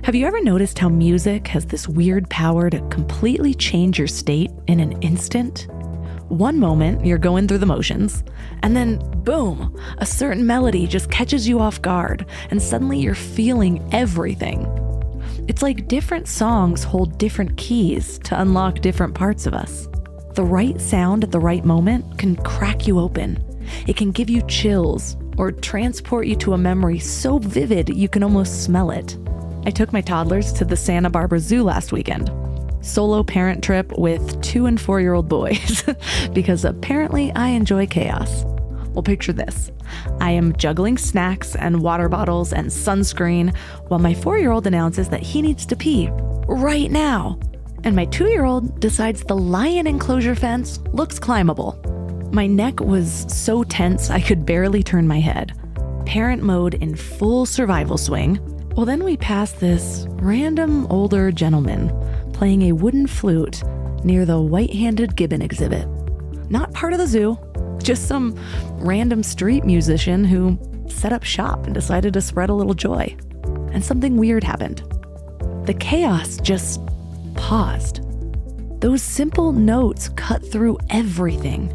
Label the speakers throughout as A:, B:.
A: Have you ever noticed how music has this weird power to completely change your state in an instant? One moment, you're going through the motions, and then boom, a certain melody just catches you off guard, and suddenly you're feeling everything. It's like different songs hold different keys to unlock different parts of us. The right sound at the right moment can crack you open. It can give you chills or transport you to a memory so vivid you can almost smell it. I took my toddlers to the Santa Barbara Zoo last weekend. Solo parent trip with 2 and 4-year-old boys because apparently I enjoy chaos. Well, picture this. I am juggling snacks and water bottles and sunscreen while my 4-year-old announces that he needs to pee right now. And my 2-year-old decides the lion enclosure fence looks climbable. My neck was so tense I could barely turn my head. Parent mode in full survival swing. Well, then we passed this random older gentleman playing a wooden flute near the white-handed gibbon exhibit. Not part of the zoo, just some random street musician who set up shop and decided to spread a little joy. And something weird happened. The chaos just paused. Those simple notes cut through everything.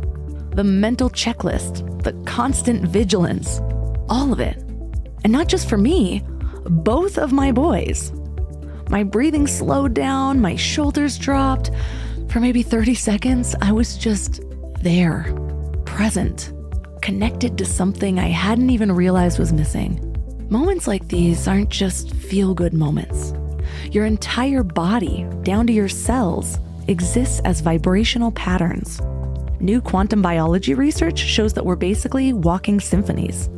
A: The mental checklist, the constant vigilance, all of it. And not just for me, both of my boys. My breathing slowed down, my shoulders dropped. For maybe 30 seconds, I was just there, present, connected to something I hadn't even realized was missing. Moments like these aren't just feel-good moments. Your entire body, down to your cells, exists as vibrational patterns. New quantum biology research shows that we're basically walking symphonies,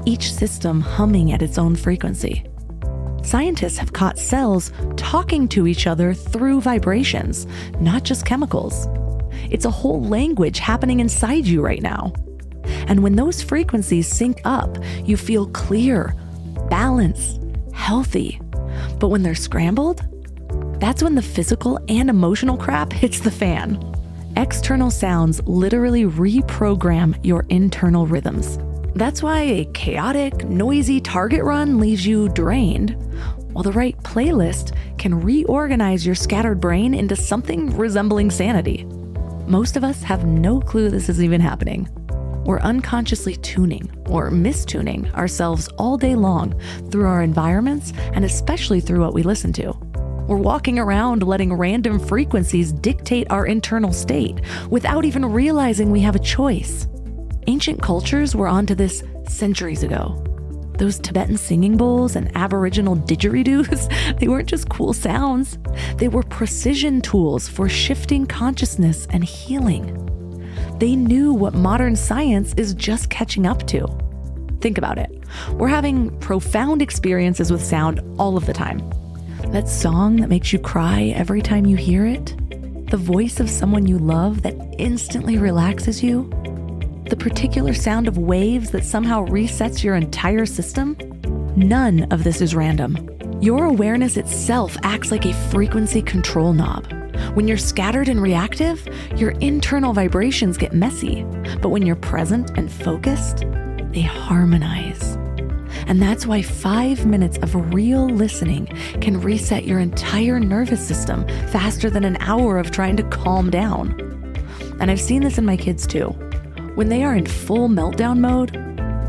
A: each system humming at its own frequency. Scientists have caught cells talking to each other through vibrations, not just chemicals. It's a whole language happening inside you right now. And when those frequencies sync up, you feel clear, balanced, healthy. But when they're scrambled, that's when the physical and emotional crap hits the fan. External sounds literally reprogram your internal rhythms. That's why a chaotic, noisy target run leaves you drained, while the right playlist can reorganize your scattered brain into something resembling sanity. Most of us have no clue this is even happening. We're unconsciously tuning or mistuning ourselves all day long through our environments and especially through what we listen to. We're walking around letting random frequencies dictate our internal state without even realizing we have a choice. Ancient cultures were onto this centuries ago. Those Tibetan singing bowls and Aboriginal didgeridoos, they weren't just cool sounds. They were precision tools for shifting consciousness and healing. They knew what modern science is just catching up to. Think about it. We're having profound experiences with sound all of the time. That song that makes you cry every time you hear it, the voice of someone you love that instantly relaxes you, the particular sound of waves that somehow resets your entire system. None of this is random. Your awareness itself acts like a frequency control knob. When you're scattered and reactive, your internal vibrations get messy. But when you're present and focused, they harmonize. And that's why 5 minutes of real listening can reset your entire nervous system faster than an hour of trying to calm down. And I've seen this in my kids too. When they are in full meltdown mode,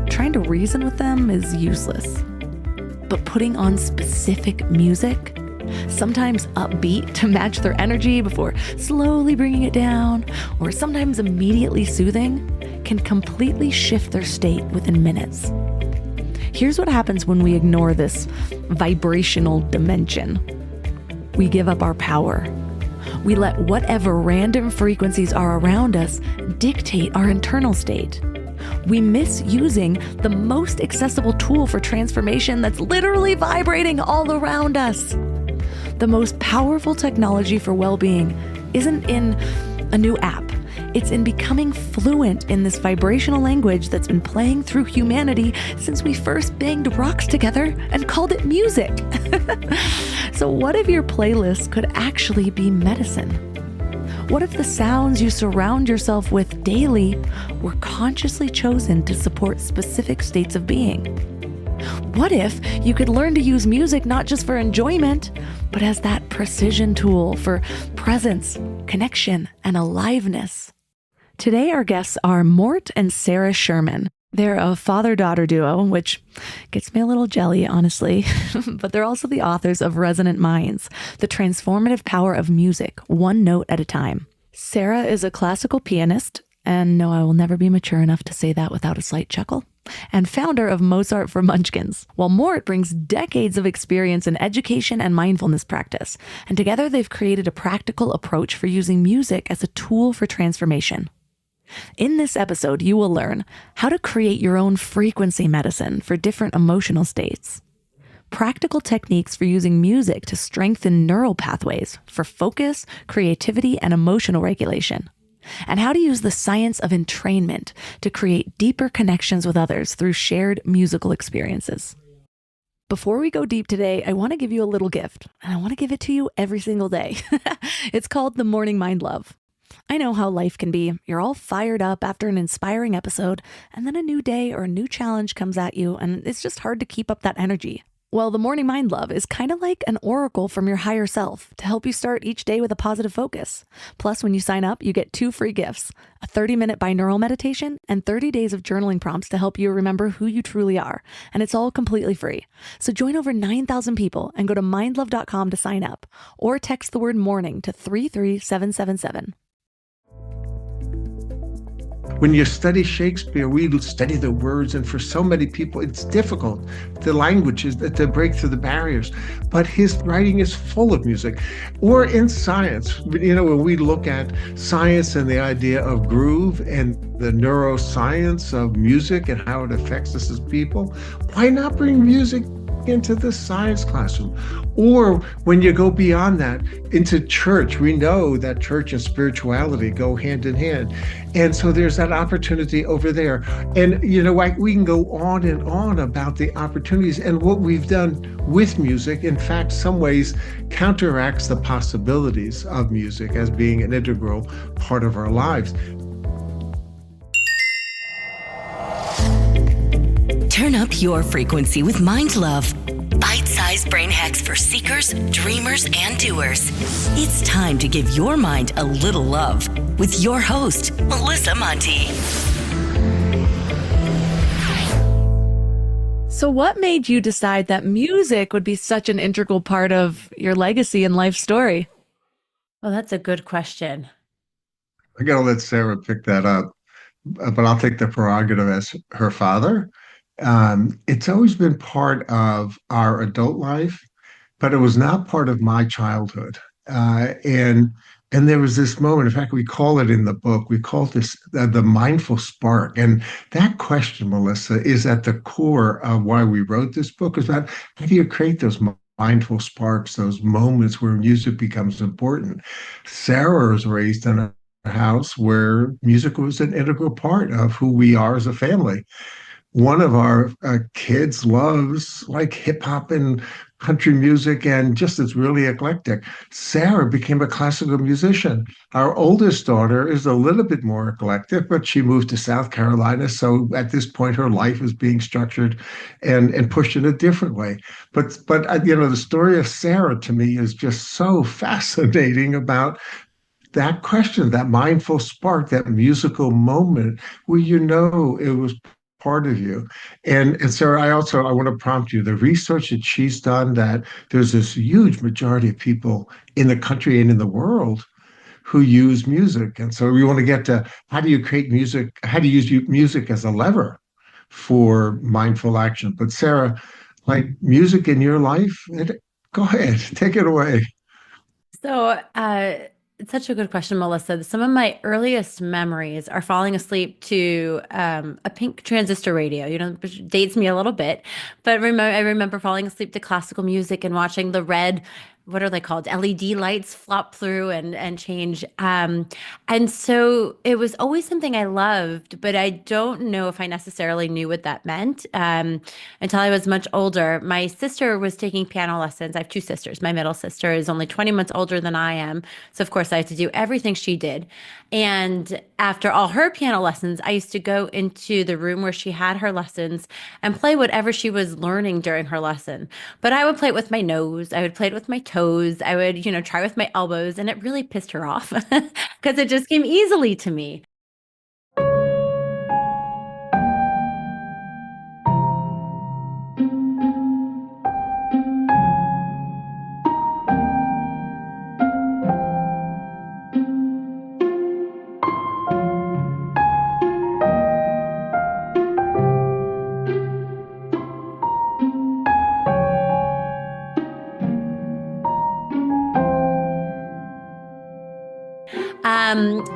A: trying to reason with them is useless. But putting on specific music, sometimes upbeat to match their energy before slowly bringing it down, or sometimes immediately soothing, can completely shift their state within minutes. Here's what happens when we ignore this vibrational dimension. We give up our power. We let whatever random frequencies are around us dictate our internal state. We miss using the most accessible tool for transformation that's literally vibrating all around us. The most powerful technology for well-being isn't in a new app. It's in becoming fluent in this vibrational language that's been playing through humanity since we first banged rocks together and called it music. So what if your playlist could actually be medicine? What if the sounds you surround yourself with daily were consciously chosen to support specific states of being? What if you could learn to use music not just for enjoyment, but as that precision tool for presence, connection, and aliveness? Today, our guests are Mort and Sara Sherman. They're a father-daughter duo, which gets me a little jelly, honestly, but they're also the authors of Resonant Minds, the transformative power of music, one note at a time. Sara is a classical pianist, and no, I will never be mature enough to say that without a slight chuckle, and founder of Mozart for Munchkins, while Mort brings decades of experience in education and mindfulness practice, and together they've created a practical approach for using music as a tool for transformation. In this episode, you will learn how to create your own frequency medicine for different emotional states, practical techniques for using music to strengthen neural pathways for focus, creativity, and emotional regulation, and how to use the science of entrainment to create deeper connections with others through shared musical experiences. Before we go deep today, I want to give you a little gift, and I want to give it to you every single day. It's called the Morning Mind Love. I know how life can be. You're all fired up after an inspiring episode, and then a new day or a new challenge comes at you, and it's just hard to keep up that energy. Well, the Morning Mind Love is kind of like an oracle from your higher self to help you start each day with a positive focus. Plus, when you sign up, you get 2 free gifts, a 30-minute binaural meditation and 30 days of journaling prompts to help you remember who you truly are. And it's all completely free. So join over 9,000 people and go to mindlove.com to sign up, or text the word morning to 33777.
B: When you study Shakespeare, we study the words, and for so many people, it's difficult. The language is to break through the barriers, but his writing is full of music. Or in science, when we look at science and the idea of groove and the neuroscience of music and how it affects us as people, why not bring music into the science classroom? Or when you go beyond that into church, we know that church and spirituality go hand in hand. And so there's that opportunity over there. And, we can go on and on about the opportunities and what we've done with music. In fact, some ways counteracts the possibilities of music as being an integral part of our lives.
C: Turn up your frequency with Mind Love. Bite-sized brain hacks for seekers, dreamers, and doers. It's time to give your mind a little love with your host, Melissa Monti.
A: So what made you decide that music would be such an integral part of your legacy and life story?
D: Well, that's a good question.
B: I got to let Sara pick that up, but I'll take the prerogative as her father. It's always been part of our adult life, but it was not part of my childhood. And there was this moment. In fact, we call it in the book. We call this the mindful spark. And that question, Melissa, is at the core of why we wrote this book. Is about how do you create those mindful sparks, those moments where music becomes important. Sara was raised in a house where music was an integral part of who we are as a family. One of our kids loves like hip hop and country music, and just it's really eclectic. Sara became a classical musician. Our oldest daughter is a little bit more eclectic, but she moved to South Carolina. So at this point, her life is being structured and pushed in a different way. But the story of Sara to me is just so fascinating about that question, that mindful spark, that musical moment where it was part of you. And Sara, I want to prompt you, the research that she's done, that there's this huge majority of people in the country and in the world who use music. And so we want to get to how do you create music, how do you use music as a lever for mindful action. But Sara, like music in your life, go ahead, take it away.
D: So, it's such a good question, Melissa. Some of my earliest memories are falling asleep to a pink transistor radio, which dates me a little bit. But I remember falling asleep to classical music and watching the red what are they called? LED lights flop through and change. And so it was always something I loved, but I don't know if I necessarily knew what that meant until I was much older. My sister was taking piano lessons. I have two sisters. My middle sister is only 20 months older than I am. So, of course, I had to do everything she did. And after all her piano lessons, I used to go into the room where she had her lessons and play whatever she was learning during her lesson. But I would play it with my nose. I would play it with my toes. I would, try with my elbows. And it really pissed her off because it just came easily to me.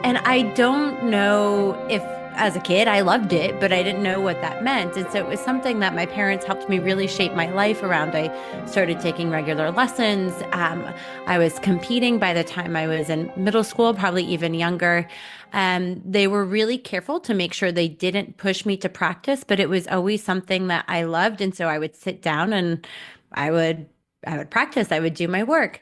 D: And I don't know if as a kid I loved it, but I didn't know what that meant. And so it was something that my parents helped me really shape my life around. I started taking regular lessons. I was competing by the time I was in middle school, probably even younger. They were really careful to make sure they didn't push me to practice, but it was always something that I loved. And so I would sit down and I would I would practice, I would do my work.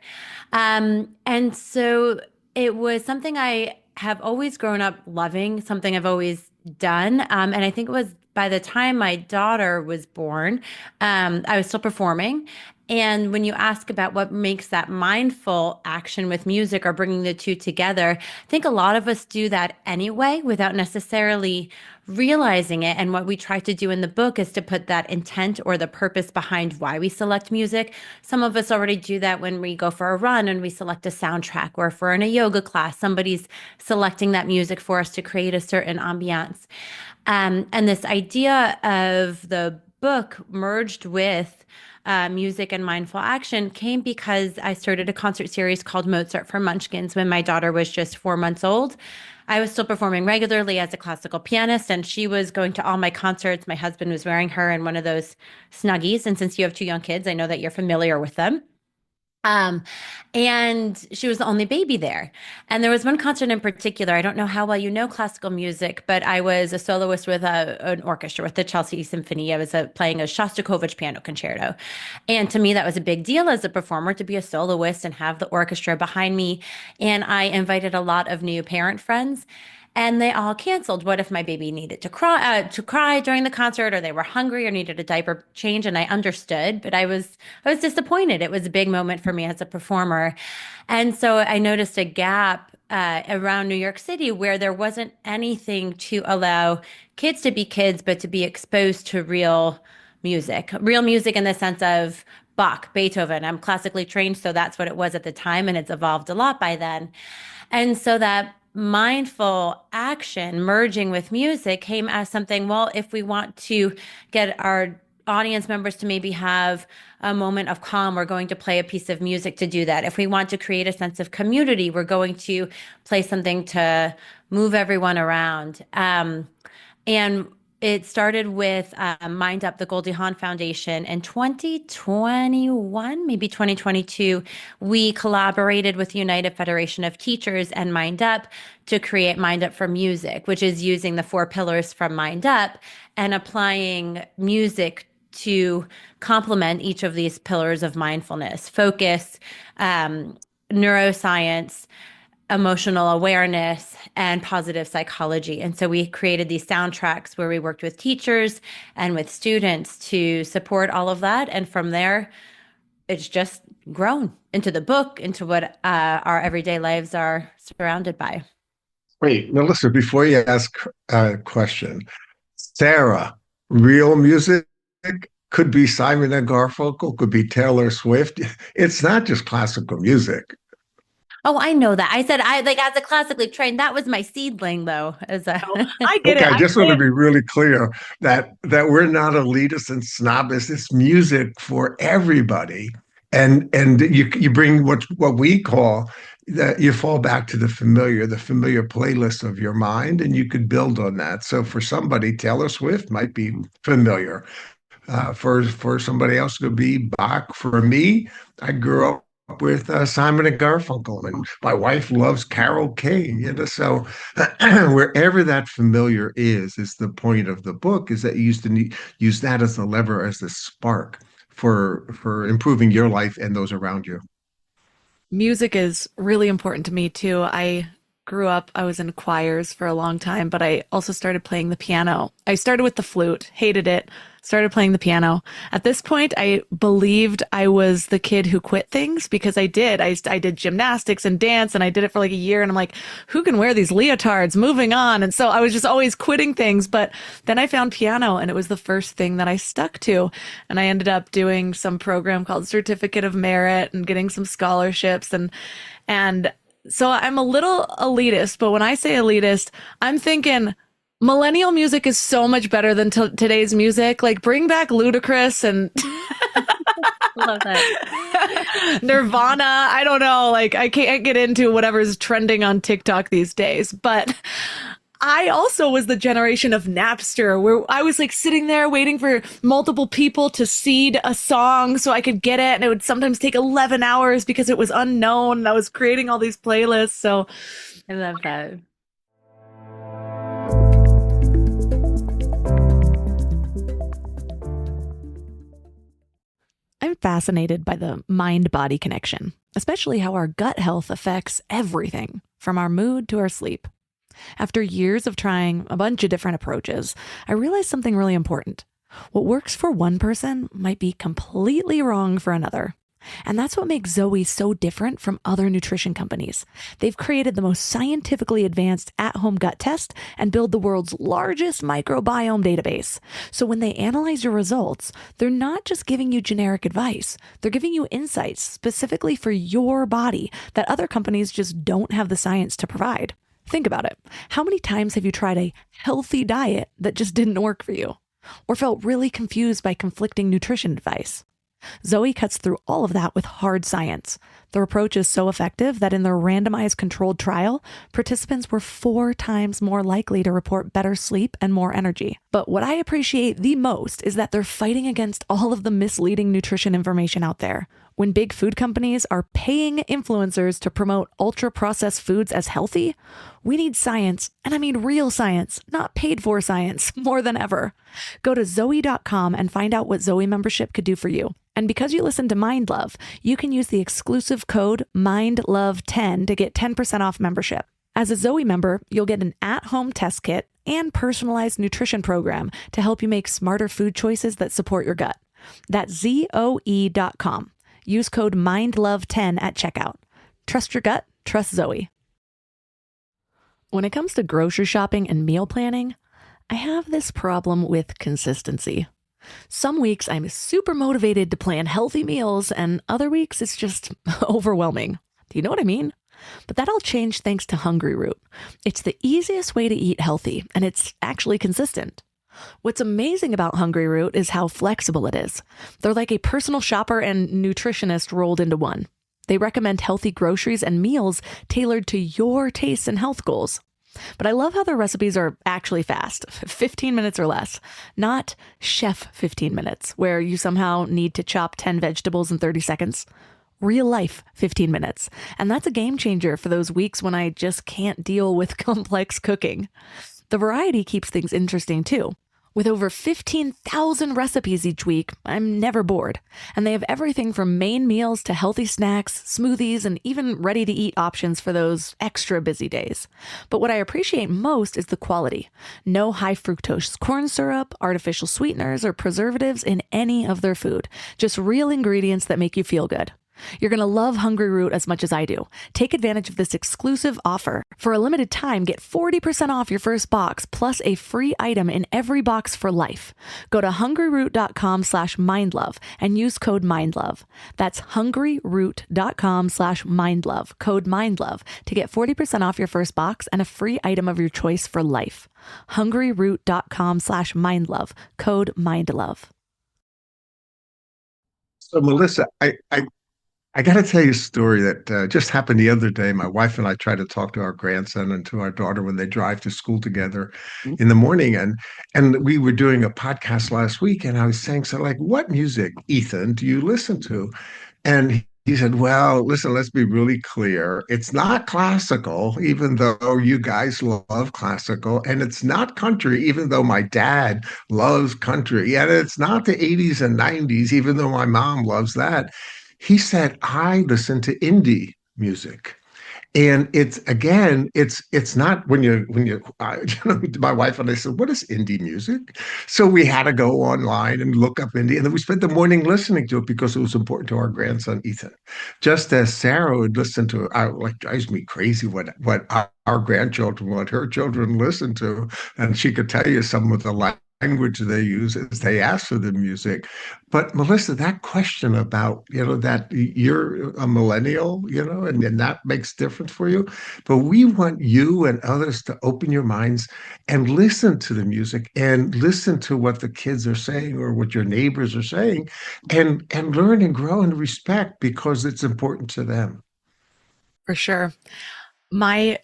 D: And so it was something I have always grown up loving, something I've always done. And I think it was by the time my daughter was born, I was still performing. And when you ask about what makes that mindful action with music or bringing the two together, I think a lot of us do that anyway without necessarily realizing it. And what we try to do in the book is to put that intent or the purpose behind why we select music. Some of us already do that when we go for a run and we select a soundtrack, or if we're in a yoga class, somebody's selecting that music for us to create a certain ambiance. And this idea of the book merged with music and mindful action came because I started a concert series called Mozart for Munchkins when my daughter was just 4 months old. I was still performing regularly as a classical pianist, and she was going to all my concerts. My husband was wearing her in one of those Snuggies. And since you have two young kids, I know that you're familiar with them. Um, and she was the only baby there. And there was one concert in particular. I don't know how well you know classical music, but I was a soloist with an orchestra with the Chelsea Symphony. I was playing a Shostakovich piano concerto. And to me, that was a big deal as a performer to be a soloist and have the orchestra behind me. And I invited a lot of new parent friends. And they all canceled. What if my baby needed to cry during the concert, or they were hungry, or needed a diaper change? And I understood, but I was disappointed. It was a big moment for me as a performer, and so I noticed a gap around New York City where there wasn't anything to allow kids to be kids, but to be exposed to real music in the sense of Bach, Beethoven. I'm classically trained, so that's what it was at the time, and it's evolved a lot by then. And so that mindful action merging with music came as something, well, if we want to get our audience members to maybe have a moment of calm, we're going to play a piece of music to do that. If we want to create a sense of community, we're going to play something to move everyone around. And it started with Mind Up, the Goldie Hawn Foundation in 2021, maybe 2022. We collaborated with the United Federation of Teachers and Mind Up to create Mind Up for Music, which is using the four pillars from Mind Up and applying music to complement each of these pillars of mindfulness: focus, neuroscience, emotional awareness, and positive psychology. And so we created these soundtracks where we worked with teachers and with students to support all of that. And from there, it's just grown into the book, into what our everyday lives are surrounded by.
B: Wait, Melissa, before you ask a question, Sara, real music could be Simon and Garfunkel, could be Taylor Swift. It's not just classical music.
D: Oh, I know that. I said I like as a classically trained, that was my seedling though. As a
E: I get
B: Okay,
E: it.
B: I just want to be really clear that we're not elitist and snobbish. It's music for everybody, and you bring what we call that. You fall back to the familiar playlist of your mind, and you could build on that. So for somebody, Taylor Swift might be familiar. For somebody else, it could be Bach. For me, I grew up up with Simon and Garfunkel, and my wife loves Carol King. So wherever that familiar is the point of the book. Is that you used to use that as the lever, as the spark for improving your life and those around you.
A: Music is really important to me too. I was in choirs for a long time, but I also started playing the piano. I started with the flute, hated it, started playing the piano. At this point, I believed I was the kid who quit things because I did. I did gymnastics and dance, and I did it for like a year, and I'm like, who can wear these leotards? Moving on. And so I was just always quitting things. But then I found piano, and it was the first thing that I stuck to. And I ended up doing some program called Certificate of Merit and getting some scholarships, and so I'm a little elitist, but when I say elitist, I'm thinking millennial music is so much better than today's music. Like, bring back Ludacris and
D: Love that.
A: Nirvana. I don't know. Like, I can't get into whatever's trending on TikTok these days, but I also was the generation of Napster, where I was like sitting there waiting for multiple people to seed a song so I could get it. And it would sometimes take 11 hours because it was unknown. And I was creating all these playlists. So
D: I love that.
A: I'm fascinated by the mind-body connection, especially how our gut health affects everything from our mood to our sleep. After years of trying a bunch of different approaches, I realized something really important. What works for one person might be completely wrong for another. And that's what makes Zoe so different from other nutrition companies. They've created the most scientifically advanced at-home gut test and build the world's largest microbiome database. So when they analyze your results, they're not just giving you generic advice. They're giving you insights specifically for your body that other companies just don't have the science to provide. Think about it. How many times have you tried a healthy diet that just didn't work for you? Or felt really confused by conflicting nutrition advice? Zoe cuts through all of that with hard science. Their approach is so effective that in their randomized controlled trial, participants were 4 times more likely to report better sleep and more energy. But what I appreciate the most is that they're fighting against all of the misleading nutrition information out there. When big food companies are paying influencers to promote ultra-processed foods as healthy, we need science, and I mean real science, not paid for science, more than ever. Go to Zoe.com and find out what Zoe membership could do for you. And because you listen to Mind Love, you can use the exclusive code MINDLOVE10 to get 10% off membership. As a Zoe member, you'll get an at-home test kit and personalized nutrition program to help you make smarter food choices that support your gut. That's ZOE.com. Use code MINDLOVE10 at checkout. Trust your gut, trust Zoe. When it comes to grocery shopping and meal planning, I have this problem with consistency. Some weeks I'm super motivated to plan healthy meals, and other weeks it's just overwhelming. Do you know what I mean? But that all changed thanks to Hungry Root. It's the easiest way to eat healthy, and it's actually consistent. What's amazing about Hungry Root is how flexible it is. They're like a personal shopper and nutritionist rolled into one. They recommend healthy groceries and meals tailored to your tastes and health goals. But I love how their recipes are actually fast, 15 minutes or less, not chef 15 minutes, where you somehow need to chop 10 vegetables in 30 seconds. Real life 15 minutes. And that's a game changer for those weeks when I just can't deal with complex cooking. The variety keeps things interesting too. With over 15,000 recipes each week, I'm never bored. And they have everything from main meals to healthy snacks, smoothies, and even ready-to-eat options for those extra busy days. But what I appreciate most is the quality. No high fructose corn syrup, artificial sweeteners, or preservatives in any of their food. Just real ingredients that make you feel good. You're going to love Hungry Root as much as I do. Take advantage of this exclusive offer. For a limited time, get 40% off your first box plus a free item in every box for life. Go to hungryroot.com/mindlove and use code MINDLOVE. That's hungryroot.com/mindlove, code MINDLOVE, to get 40% off your first box and a free item of your choice for life. hungryroot.com/mindlove, code MINDLOVE.
B: So, Melissa, I got to tell you a story that just happened the other day. My wife and I try to talk to our grandson and to our daughter when they drive to school together in the morning. And we were doing a podcast last week, and I was saying, so like, what music, Ethan, do you listen to? And he said, well, listen, let's be really clear. It's not classical, even though you guys love classical, and it's not country, even though my dad loves country, and it's not the 80s and 90s, even though my mom loves that. He said, I listen to indie music. And it's again, it's not when you my wife and I said, "What is indie music?" So we had to go online and look up indie, and then we spent the morning listening to it because it was important to our grandson Ethan. Just as Sarah would listen to, like drives me crazy what our grandchildren, what her children listen to, and she could tell you some of the language they use as they ask for the music. But Melissa, that question about, that you're a millennial, and that makes difference for you. But we want you and others to open your minds and listen to the music and listen to what the kids are saying or what your neighbors are saying and learn and grow and respect because it's important to them.
A: For sure. My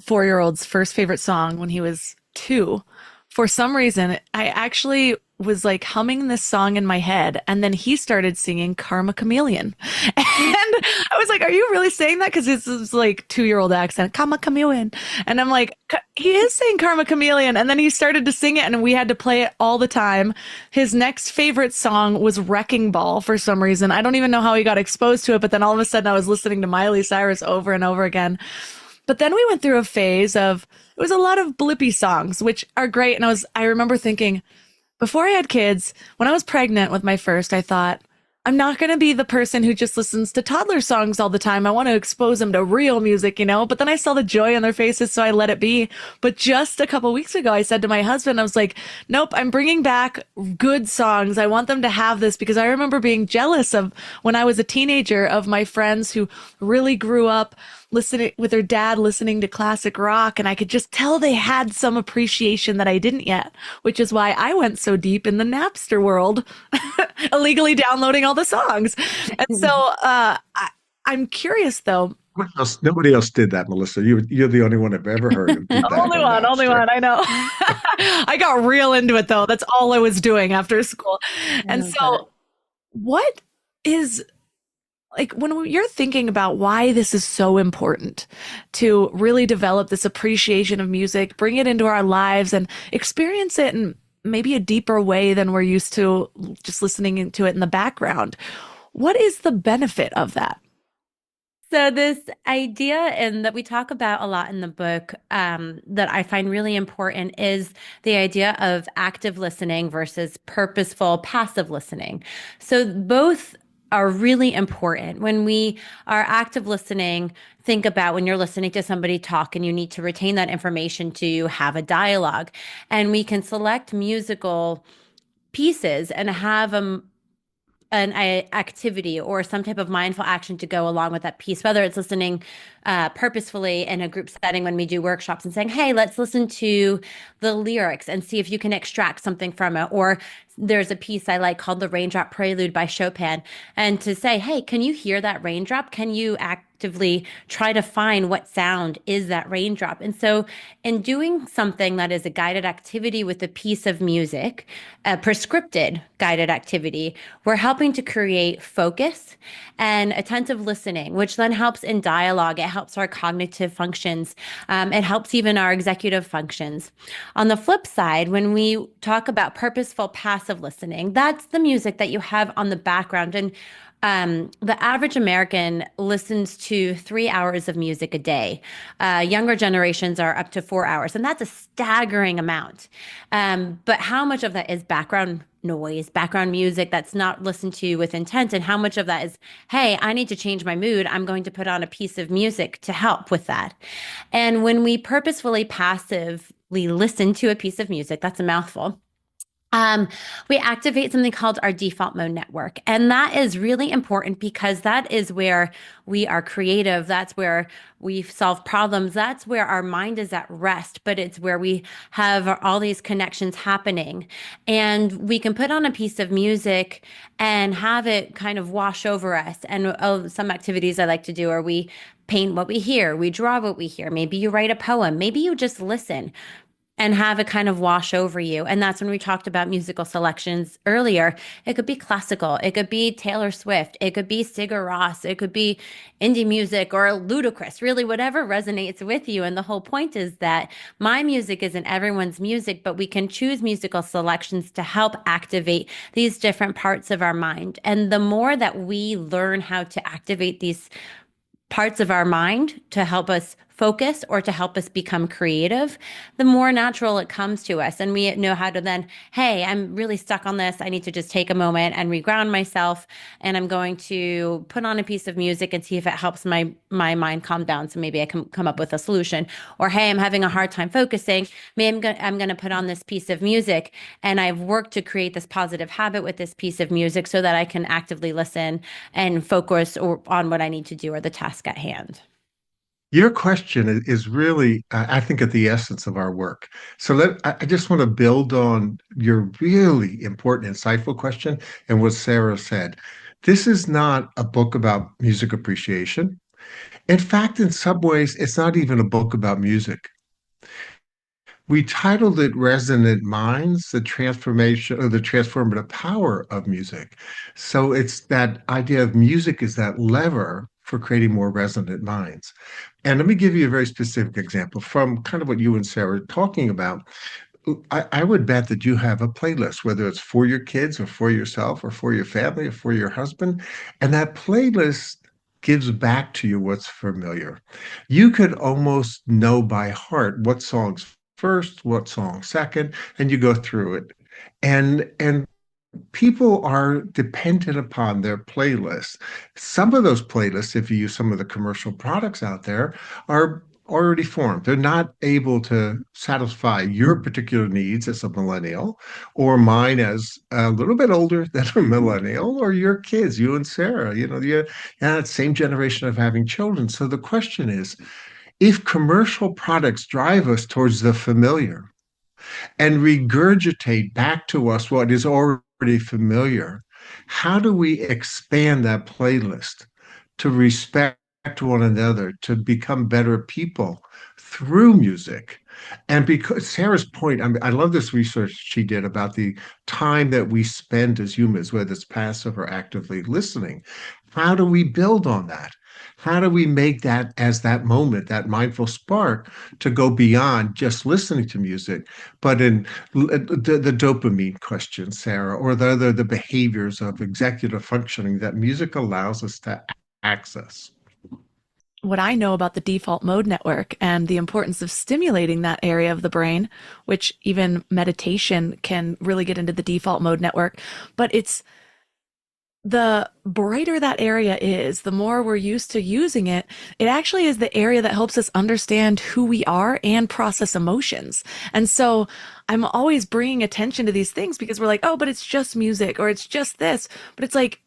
A: 4-year-old's first favorite song when he was 2, for some reason, I actually was like humming this song in my head, and then he started singing Karma Chameleon. And I was like, are you really saying that? Because it's this like 2-year-old accent, Karma Chameleon. And I'm like, he is saying Karma Chameleon. And then he started to sing it, and we had to play it all the time. His next favorite song was Wrecking Ball for some reason. I don't even know how he got exposed to it, but then all of a sudden I was listening to Miley Cyrus over and over again. But then we went through a phase of, it was a lot of blippy songs, which are great. And I remember thinking, before I had kids, when I was pregnant with my first, I thought, I'm not going to be the person who just listens to toddler songs all the time. I want to expose them to real music, But then I saw the joy on their faces, so I let it be. But just a couple weeks ago, I said to my husband, I was like, nope, I'm bringing back good songs. I want them to have this because I remember being jealous of when I was a teenager of my friends who really grew up listening with their dad, listening to classic rock. And I could just tell they had some appreciation that I didn't yet, which is why I went so deep in the Napster world, illegally downloading all the songs. And so I'm curious though.
B: Nobody else did that, Melissa. You're the only one I've ever heard of did that.
A: Only one. I know. I got real into it though. That's all I was doing after school. And so what is, like, when you're thinking about why this is so important to really develop this appreciation of music, bring it into our lives and experience it in maybe a deeper way than we're used to just listening to it in the background, what is the benefit of that?
D: So this idea, and that we talk about a lot in the book, that I find really important is the idea of active listening versus purposeful passive listening. So both are really important. When we are active listening, think about when you're listening to somebody talk and you need to retain that information to have a dialogue. And we can select musical pieces and have an activity or some type of mindful action to go along with that piece, whether it's listening purposefully in a group setting when we do workshops and saying, hey, let's listen to the lyrics and see if you can extract something from it. Or there's a piece I like called The Raindrop Prelude by Chopin. And to say, hey, can you hear that raindrop? Can you actively try to find what sound is that raindrop? And so in doing something that is a guided activity with a piece of music, a prescripted guided activity, we're helping to create focus and attentive listening, which then helps in dialogue. It helps our cognitive functions. It helps even our executive functions. On the flip side, when we talk about purposeful passive listening, that's the music that you have on the background. And the average American listens to 3 hours of music a day. Younger generations are up to 4 hours, and that's a staggering amount. But how much of that is background noise, background music that's not listened to with intent, and how much of that is, hey, I need to change my mood. I'm going to put on a piece of music to help with that. And when we purposefully passively listen to a piece of music, that's a mouthful. We activate something called our default mode network. And that is really important because that is where we are creative. That's where we solve problems. That's where our mind is at rest, but it's where we have all these connections happening. And we can put on a piece of music and have it kind of wash over us. And some activities I like to do are we paint what we hear, we draw what we hear. Maybe you write a poem, maybe you just listen. and have it kind of wash over you. And that's when we talked about musical selections earlier. It could be classical, it could be Taylor Swift, it could be Sigur Rós, it could be indie music or ludicrous, really whatever resonates with you. And the whole point is that my music isn't everyone's music, but we can choose musical selections to help activate these different parts of our mind. And the more that we learn how to activate these parts of our mind to help us focus or to help us become creative, the more natural it comes to us. And we know how to then, hey, I'm really stuck on this. I need to just take a moment and reground myself. And I'm going to put on a piece of music and see if it helps my mind calm down. So maybe I can come up with a solution. Or, hey, I'm having a hard time focusing. Maybe I'm going to put on this piece of music. And I've worked to create this positive habit with this piece of music so that I can actively listen and focus on what I need to do or the task at hand.
B: Your question is really, I think, at the essence of our work. So I just want to build on your really important, insightful question and what Sara said. This is not a book about music appreciation. In fact, in some ways, it's not even a book about music. We titled it Resonant Minds, the transformation or the transformative power of music. So it's that idea of music is that lever for creating more resonant minds. And let me give you a very specific example from kind of what you and Sara are talking about. I would bet that you have a playlist, whether it's for your kids or for yourself or for your family or for your husband. And that playlist gives back to you what's familiar. You could almost know by heart what songs first, what song second, and you go through it. And people are dependent upon their playlists. Some of those playlists, if you use some of the commercial products out there, are already formed. They're not able to satisfy your particular needs as a millennial, or mine as a little bit older than a millennial, or your kids, you and Sara, you're that same generation of having children. So the question is, if commercial products drive us towards the familiar and regurgitate back to us what is already familiar, how do we expand that playlist to respect one another, to become better people through music? And because Sara's point, I love this research she did about the time that we spend as humans, whether it's passive or actively listening. How do we build on that? How do we make that as that moment, that mindful spark to go beyond just listening to music, but in the dopamine question, Sara, or the behaviors of executive functioning that music allows us to access?
A: What I know about the default mode network and the importance of stimulating that area of the brain, which even meditation can really get into the default mode network, but it's the brighter that area is, the more we're used to using it, it actually is the area that helps us understand who we are and process emotions. And so I'm always bringing attention to these things because we're like, oh, but it's just music or it's just this. But it's like,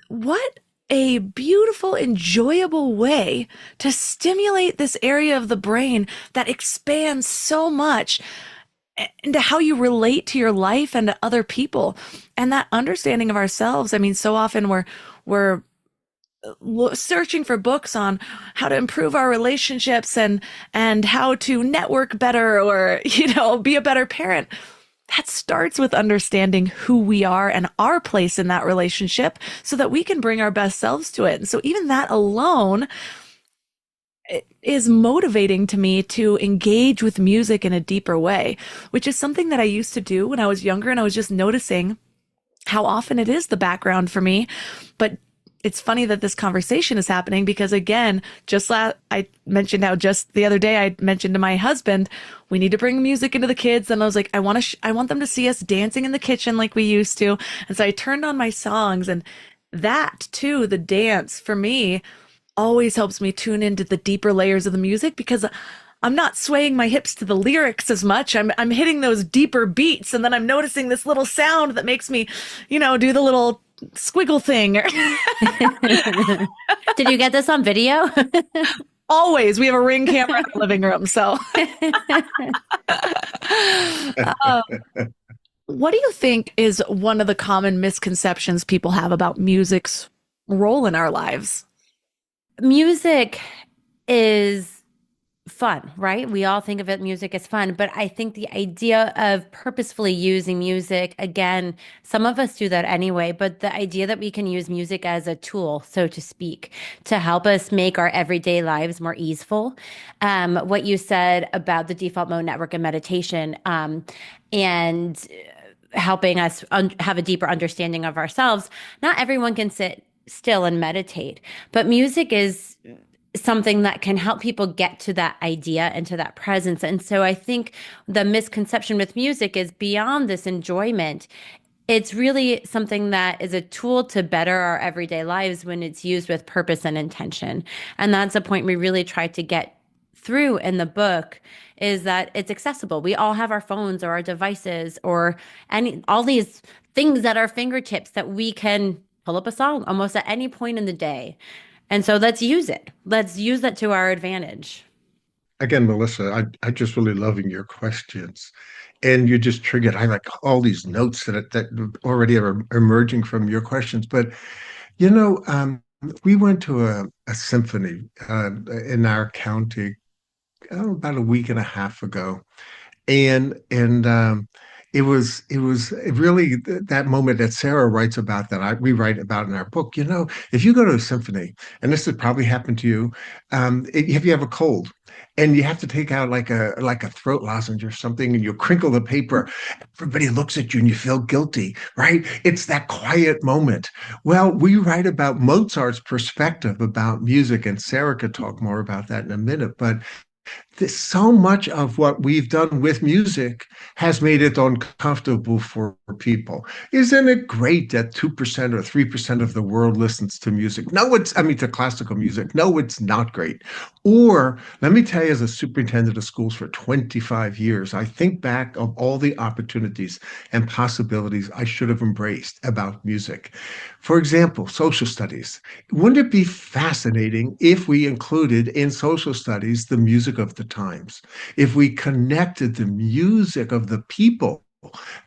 A: what a beautiful, enjoyable way to stimulate this area of the brain that expands so much into how you relate to your life and to other people, and that understanding of ourselves. I mean, so often we're searching for books on how to improve our relationships and how to network better or, be a better parent. That starts with understanding who we are and our place in that relationship so that we can bring our best selves to it. And so even that alone is motivating to me to engage with music in a deeper way, which is something that I used to do when I was younger. And I was just noticing how often it is the background for me. But it's funny that this conversation is happening because, again, I mentioned how just the other day I mentioned to my husband, we need to bring music into the kids. And I was like, I want them to see us dancing in the kitchen like we used to. And so I turned on my songs, and that too, the dance for me always helps me tune into the deeper layers of the music because I'm not swaying my hips to the lyrics as much. I'm hitting those deeper beats, and then I'm noticing this little sound that makes me, do the little squiggle thing.
D: Did you get this on video?
A: Always. We have a Ring camera in the living room. So what do you think is one of the common misconceptions people have about music's role in our lives?
D: Music is fun, right? We all think of it music as fun, but I think the idea of purposefully using music, again, some of us do that anyway, but the idea that we can use music as a tool, so to speak, to help us make our everyday lives more easeful. What you said about the default mode network and meditation, and helping us have a deeper understanding of ourselves. Not everyone can sit still and meditate, but music is something that can help people get to that idea and to that presence. And so I think the misconception with music is beyond this enjoyment. It's really something that is a tool to better our everyday lives when it's used with purpose and intention. And that's a point we really try to get through in the book, is that it's accessible. We all have our phones or our devices or all these things at our fingertips that we can pull up a song almost at any point in the day. And so let's use it. Let's use that to our advantage.
B: Again, Melissa, I just really loving your questions. And you just triggered, I like all these notes that already are emerging from your questions. But, you know, we went to a symphony in our county about a week and a half ago. And it was really that moment that Sara writes about, that we write about in our book. If you go to a symphony, and this has probably happened to you, if you have a cold and you have to take out like a throat lozenge or something, and you crinkle the paper, everybody looks at you and you feel guilty, right? It's that quiet moment. Well, we write about Mozart's perspective about music, and Sara could talk more about that in a minute, but so much of what we've done with music has made it uncomfortable for people. Isn't it great that 2% or 3% of the world listens to music? No, to classical music. No, it's not great. Or let me tell you, as a superintendent of schools for 25 years, I think back of all the opportunities and possibilities I should have embraced about music. For example, social studies. Wouldn't it be fascinating if we included in social studies the music of the times? If we connected the music of the people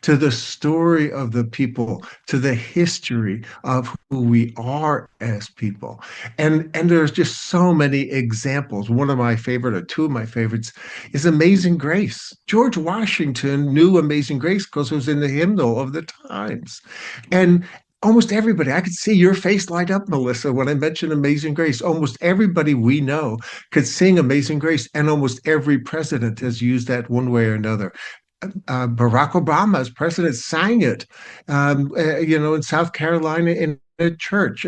B: to the story of the people, to the history of who we are as people. And there's just so many examples. One of my favorite, or two of my favorites, is Amazing Grace. George Washington knew Amazing Grace because it was in the hymnal of the times. And almost everybody, I could see your face light up, Melissa, when I mentioned Amazing Grace. Almost everybody we know could sing Amazing Grace, and almost every president has used that one way or another. Barack Obama, as president, sang it, in South Carolina in a church.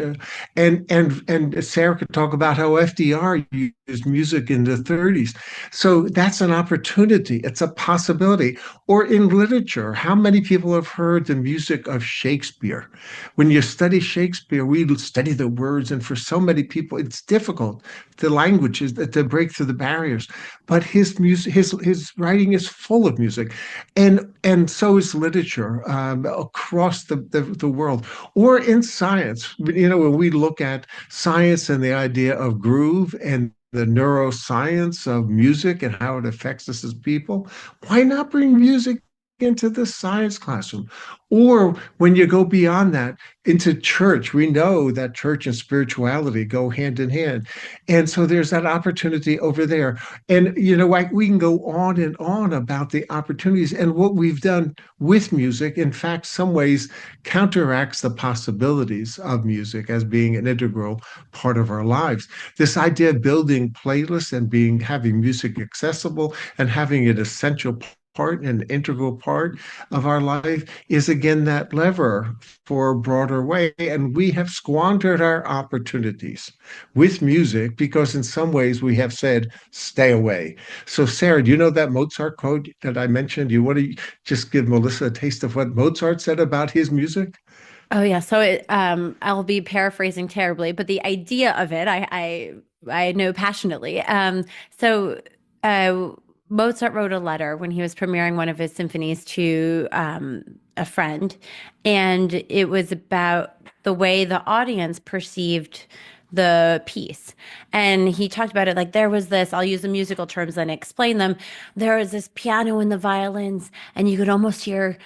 B: And Sara could talk about how FDR used music in the 30s. So that's an opportunity. It's a possibility. Or in literature, how many people have heard the music of Shakespeare? When you study Shakespeare, we study the words, and for so many people, it's difficult. The languages to break through the barriers. But his music, his writing is full of music, and so is literature across the world. Or in science, when we look at science and the idea of groove and the neuroscience of music and how it affects us as people, why not bring music into the science classroom? Or when you go beyond that into church, we know that church and spirituality go hand in hand. And so there's that opportunity over there. And, we can go on and on about the opportunities and what we've done with music. In fact, some ways counteracts the possibilities of music as being an integral part of our lives. This idea of building playlists and having music accessible and having an essential part, an integral part of our life, is again that lever for a broader way. And we have squandered our opportunities with music because in some ways we have said, stay away. So Sara, do you know that Mozart quote that I mentioned? Do you want to just give Melissa a taste of what Mozart said about his music?
D: Oh yeah, so I'll be paraphrasing terribly, but the idea of it, I know passionately. So uh, Mozart wrote a letter when he was premiering one of his symphonies to a friend, and it was about the way the audience perceived the piece. And he talked about it like there was this, I'll use the musical terms and explain them. There was this piano and the violins, and you could almost hear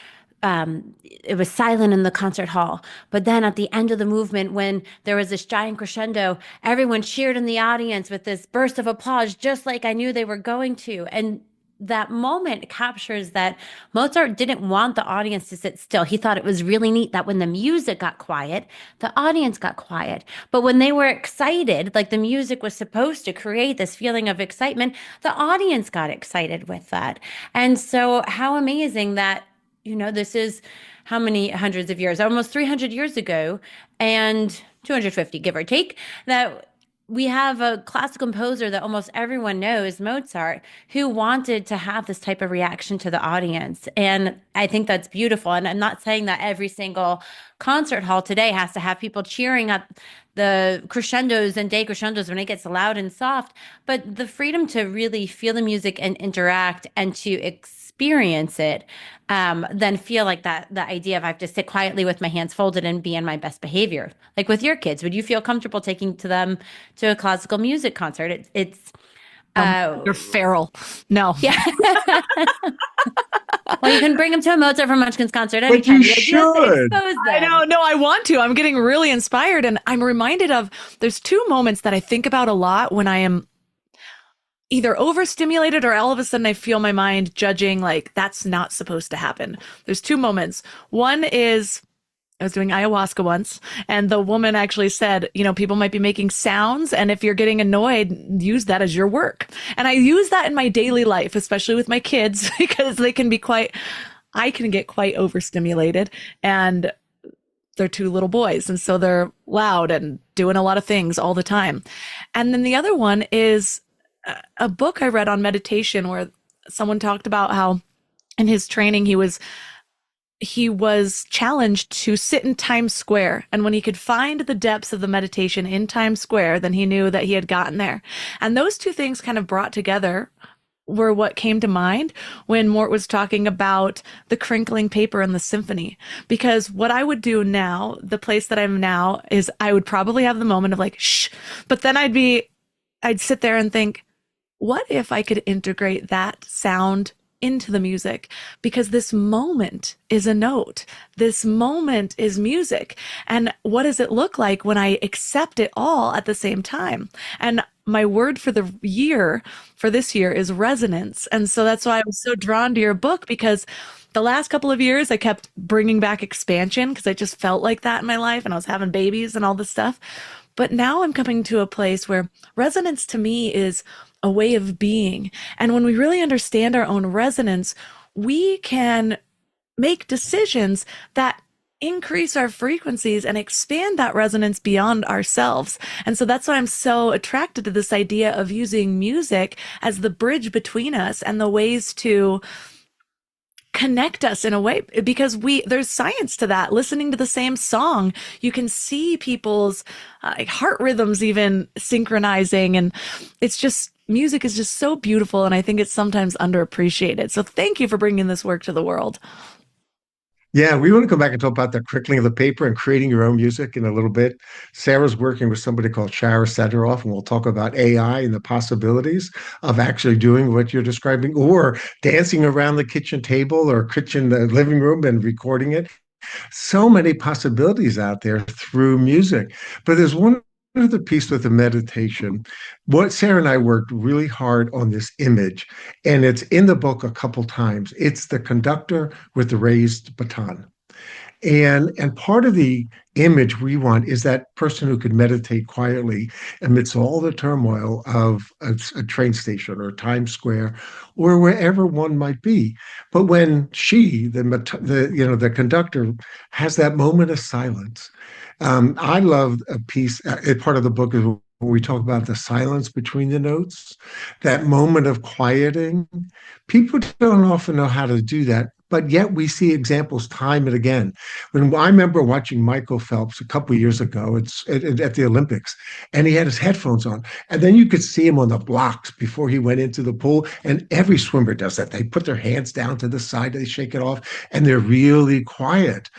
D: it was silent in the concert hall. But then at the end of the movement, when there was this giant crescendo, everyone cheered in the audience with this burst of applause, just like I knew they were going to. And that moment captures that Mozart didn't want the audience to sit still. He thought it was really neat that when the music got quiet, the audience got quiet. But when they were excited, like the music was supposed to create this feeling of excitement, the audience got excited with that. And so, how amazing that, this is how many hundreds of years, almost 300 years ago, and 250, give or take, that we have a classical composer that almost everyone knows, Mozart, who wanted to have this type of reaction to the audience. And I think that's beautiful. And I'm not saying that every single concert hall today has to have people cheering at the crescendos and decrescendos when it gets loud and soft, but the freedom to really feel the music and interact and to experience it, then feel like that the idea of I have to sit quietly with my hands folded and be in my best behavior. Like with your kids, would you feel comfortable taking them to a classical music concert? It's
A: You're feral. No.
D: Yeah. Well, you can bring them to a Mozart for Munchkin's concert
B: But
D: anytime.
B: you should.
A: I know. No, I want to. I'm getting really inspired. And I'm reminded of, there's two moments that I think about a lot when I am either overstimulated or all of a sudden I feel my mind judging like that's not supposed to happen. There's two moments. One is I was doing ayahuasca once, and the woman actually said, people might be making sounds, and if you're getting annoyed, use that as your work. And I use that in my daily life, especially with my kids, because I can get quite overstimulated, and they're two little boys, and so they're loud and doing a lot of things all the time. And then the other one is a book I read on meditation where someone talked about how in his training he was challenged to sit in Times Square. And when he could find the depths of the meditation in Times Square, then he knew that he had gotten there. And those two things kind of brought together were what came to mind when Mort was talking about the crinkling paper and the symphony. Because what I would do now, the place that I'm now, is I would probably have the moment of like, shh, but then I'd sit there and think, what if I could integrate that sound into the music? Because this moment is a note. This moment is music. And what does it look like when I accept it all at the same time? And my word for the year, for this year, is resonance. And so that's why I was so drawn to your book, because the last couple of years I kept bringing back expansion because I just felt like that in my life, and I was having babies and all this stuff. But now I'm coming to a place where resonance to me is a way of being. And when we really understand our own resonance, we can make decisions that increase our frequencies and expand that resonance beyond ourselves. And so that's why I'm so attracted to this idea of using music as the bridge between us and the ways to connect us in a way, because there's science to that. Listening to the same song, you can see people's heart rhythms even synchronizing, and music is just so beautiful, and I think it's sometimes underappreciated. So thank you for bringing this work to the world.
B: Yeah, we want to go back and talk about the crinkling of the paper and creating your own music in a little bit. Sarah's working with somebody called Sara, and we'll talk about AI and the possibilities of actually doing what you're describing, or dancing around the kitchen table or the living room and recording it. So many possibilities out there through music. But there's one other piece with the meditation. What Sara and I worked really hard on this image, and it's in the book a couple times. It's the conductor with the raised baton. And part of the image we want is that person who could meditate quietly amidst all the turmoil of a train station or Times Square or wherever one might be. But when the conductor has that moment of silence, I love a piece, part of the book is where we talk about the silence between the notes, that moment of quieting. People don't often know how to do that, but yet we see examples time and again. When I remember watching Michael Phelps a couple of years ago at the Olympics, and he had his headphones on, and then you could see him on the blocks before he went into the pool, and every swimmer does that. They put their hands down to the side, they shake it off, and they're really quiet.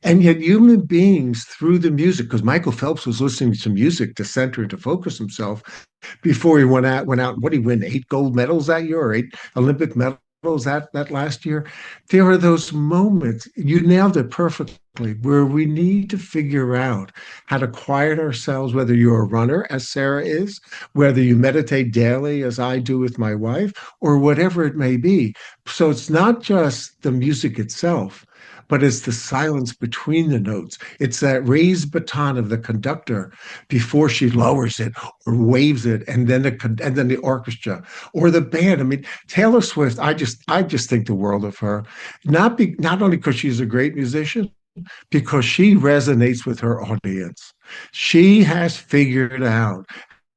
B: And yet human beings, through the music, because Michael Phelps was listening to music to center and to focus himself before he went out, what did he win, 8 gold medals that year or 8 Olympic medals? that last year, there are those moments, you nailed it perfectly, where we need to figure out how to quiet ourselves, whether you're a runner, as Sarah is, whether you meditate daily, as I do with my wife, or whatever it may be. So it's not just the music itself, but it's the silence between the notes. It's that raised baton of the conductor before she lowers it or waves it, and then the orchestra or the band. I mean, Taylor Swift, I just think the world of her. Not only because she's a great musician, because she resonates with her audience. She has figured out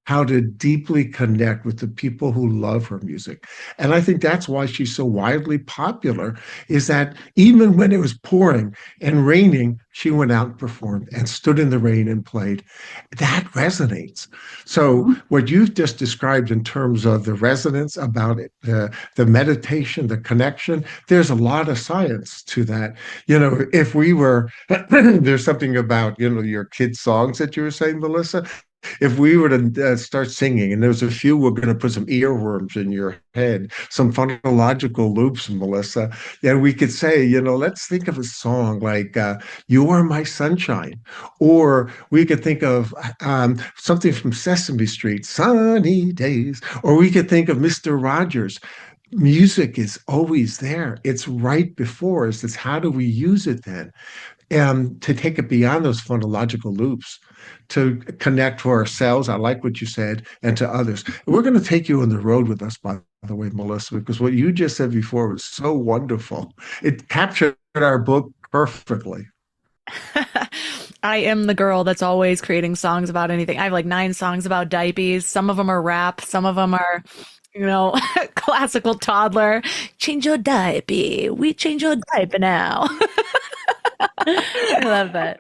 B: how to deeply connect with the people who love her music. And I think that's why she's so widely popular, is that even when it was pouring and raining, she went out and performed and stood in the rain and played. That resonates. So what you've just described in terms of the resonance about it, the meditation, the connection, there's a lot of science to that. If we were, there's something about, your kids' songs that you were saying, Melissa, if we were to start singing, and there's a few, we're going to put some earworms in your head, some phonological loops, Melissa, and we could say, let's think of a song like "You Are My Sunshine," or we could think of something from Sesame Street, "Sunny Days," or we could think of Mr. Rogers. Music is always there. It's right before us. It's how do we use it then? And to take it beyond those phonological loops, to connect to ourselves. I like what you said, and to others. We're going to take you on the road with us, by the way, Melissa, because what you just said before was so wonderful. It captured our book perfectly.
A: I am the girl that's always creating songs about anything. I have like 9 songs about diapers. Some of them are rap. Some of them are, classical toddler. Change your diaper. We change your diaper now.
D: I love that.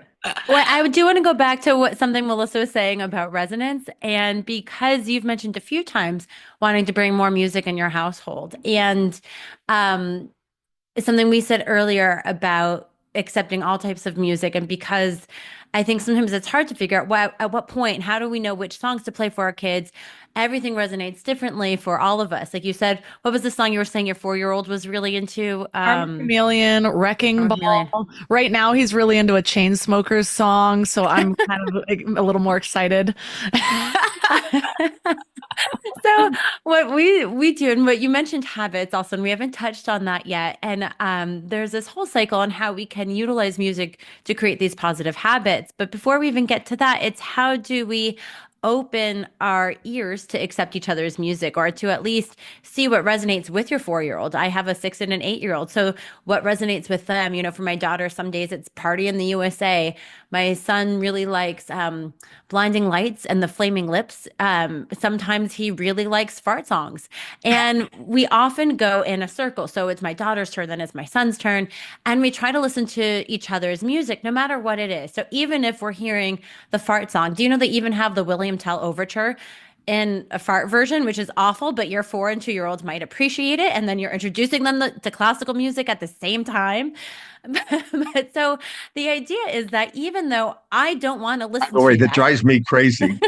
D: Well, I do want to go back to something Melissa was saying about resonance. And because you've mentioned a few times wanting to bring more music in your household, and it's something we said earlier about accepting all types of music. And because I think sometimes it's hard to figure out at what point, how do we know which songs to play for our kids? Everything resonates differently for all of us. Like you said, what was the song you were saying your 4-year-old was really into?
A: Chameleon, Wrecking
D: Chameleon.
A: Ball. Right now, he's really into a Chainsmokers song, so I'm kind of a little more excited.
D: So what we do, and what you mentioned habits also, and we haven't touched on that yet. And there's this whole cycle on how we can utilize music to create these positive habits. But before we even get to that, it's how do we open our ears to accept each other's music, or to at least see what resonates with your 4-year-old. I have a 6 and an 8-year-old. So what resonates with them? For my daughter, some days it's Party in the USA. My son really likes Blinding Lights and the Flaming Lips. Sometimes he really likes fart songs. And we often go in a circle. So it's my daughter's turn, then it's my son's turn. And we try to listen to each other's music, no matter what it is. So even if we're hearing the fart song, do you know they even have the William Tell Overture in a fart version, which is awful, but your 4 and 2-year-olds might appreciate it. And then you're introducing them to classical music at the same time. But so the idea is that even though I don't want to listen to
B: That drives me crazy.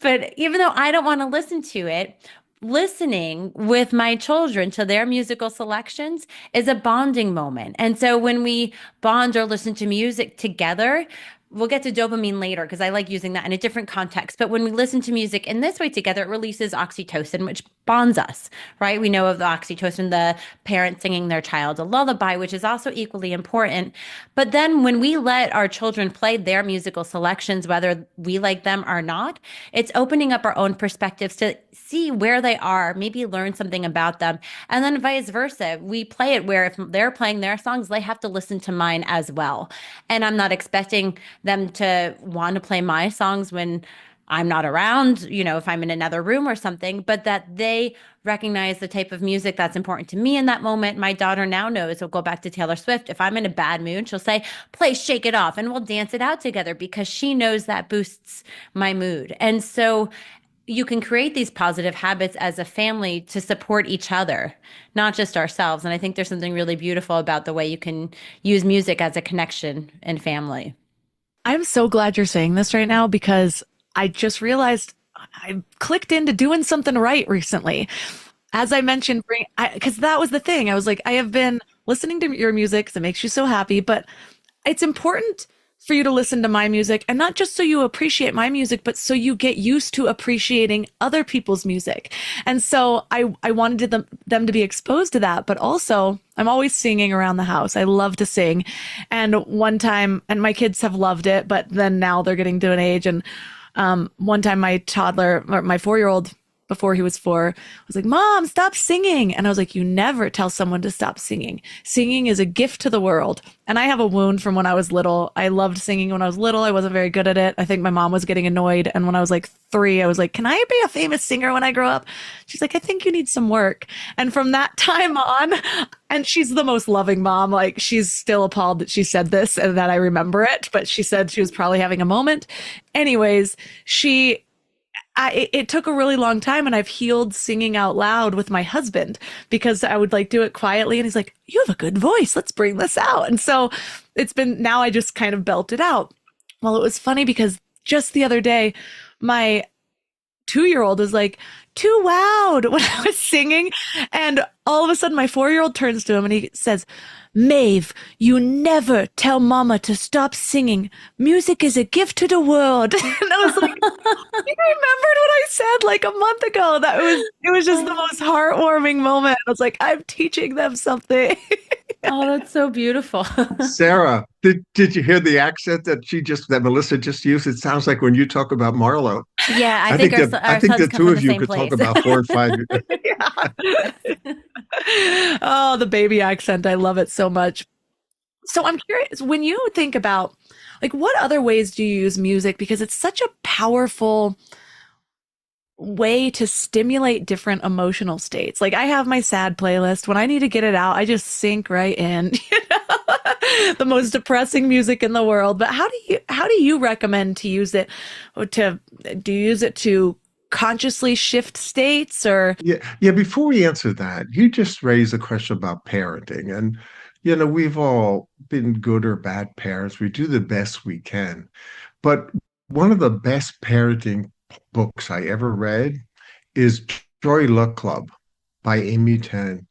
D: but even though I don't want to listen to it, listening with my children to their musical selections is a bonding moment. And so when we bond or listen to music together, we'll get to dopamine later because I like using that in a different context. But when we listen to music in this way together, it releases oxytocin, which bonds us, right? We know of the oxytocin, the parent singing their child a lullaby, which is also equally important. But then when we let our children play their musical selections, whether we like them or not, it's opening up our own perspectives to see where they are, maybe learn something about them. And then vice versa. We play it where if they're playing their songs, they have to listen to mine as well. And I'm not expecting them to want to play my songs when I'm not around, if I'm in another room or something, but that they recognize the type of music that's important to me in that moment. My daughter now knows, we'll go back to Taylor Swift. If I'm in a bad mood, she'll say, play Shake It Off, and we'll dance it out together because she knows that boosts my mood. And so you can create these positive habits as a family to support each other, not just ourselves. And I think there's something really beautiful about the way you can use music as a connection in family.
A: I'm so glad you're saying this right now because I just realized I clicked into doing something right recently. as I mentioned, because that was the thing. I was like, I have been listening to your music because it makes you so happy, but it's important for you to listen to my music, and not just so you appreciate my music, but so you get used to appreciating other people's music. And so I wanted them to be exposed to that, but also I'm always singing around the house. I love to sing. And one time, and my kids have loved it, but then now they're getting to an age. And one time my toddler, or my 4-year-old, before he was 4, was like, Mom, stop singing. And I was like, you never tell someone to stop singing. Singing is a gift to the world. And I have a wound from when I was little. I loved singing when I was little. I wasn't very good at it. I think my mom was getting annoyed. And when I was like 3, I was like, can I be a famous singer when I grow up? She's like, I think you need some work. And from that time on, and she's the most loving mom. Like, she's still appalled that she said this and that I remember it, but she said she was probably having a moment. Anyways, it took a really long time, and I've healed singing out loud with my husband, because I would like do it quietly, and he's like, you have a good voice. Let's bring this out. And so now I just kind of belt it out. Well, it was funny because just the other day, my 2-year-old was like, too loud when I was singing. And all of a sudden my 4-year-old turns to him and he says, Maeve, you never tell mama to stop singing. Music is a gift to the world. And I was like, you remembered what I said like a month ago. It was just the most heartwarming moment. I was like, I'm teaching them something.
D: Oh, that's so beautiful.
B: Sara, did you hear the accent that Melissa just used? It sounds like when you talk about Marlo.
D: Yeah, I think
B: I think the two of you could talk about 4 and 5.
A: Oh, the baby accent. I love it so much. So I'm curious, when you think about, like, what other ways do you use music? Because it's such a powerful way to stimulate different emotional states. Like, I have my sad playlist. When I need to get it out, I just sink right in, the most depressing music in the world. But how do you recommend to use it? Do you use it to consciously shift states, or?
B: Yeah. Before we answer that, you just raised a question about parenting. And, we've all been good or bad parents. We do the best we can. But one of the best parenting books I ever read is Joy Luck Club by Amy Tan.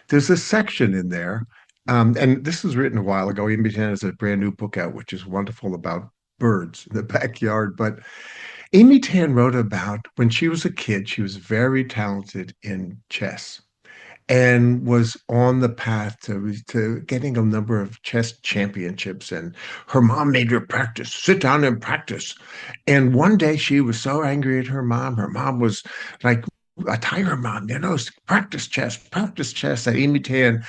B: There's a section in there, and this was written a while ago. Amy Tan has a brand new book out, which is wonderful, about birds in the backyard. But Amy Tan wrote about when she was a kid, she was very talented in chess and was on the path to getting a number of chess championships. And her mom made her practice, sit down and practice. And one day she was so angry at her mom. Her mom was like a tiger mom, practice chess, practice chess. That Amy Tan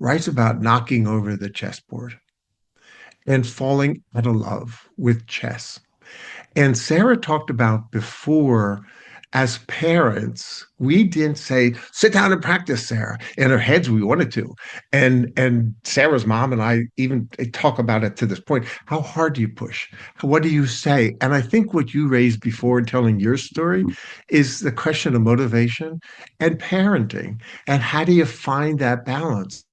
B: writes about knocking over the chessboard and falling out of love with chess. And Sara talked about before, as parents, we didn't say, sit down and practice, Sara. In our heads, we wanted to. And Sara's mom and I even talk about it to this point. How hard do you push? What do you say? And I think what you raised before in telling your story is the question of motivation and parenting. And how do you find that balance?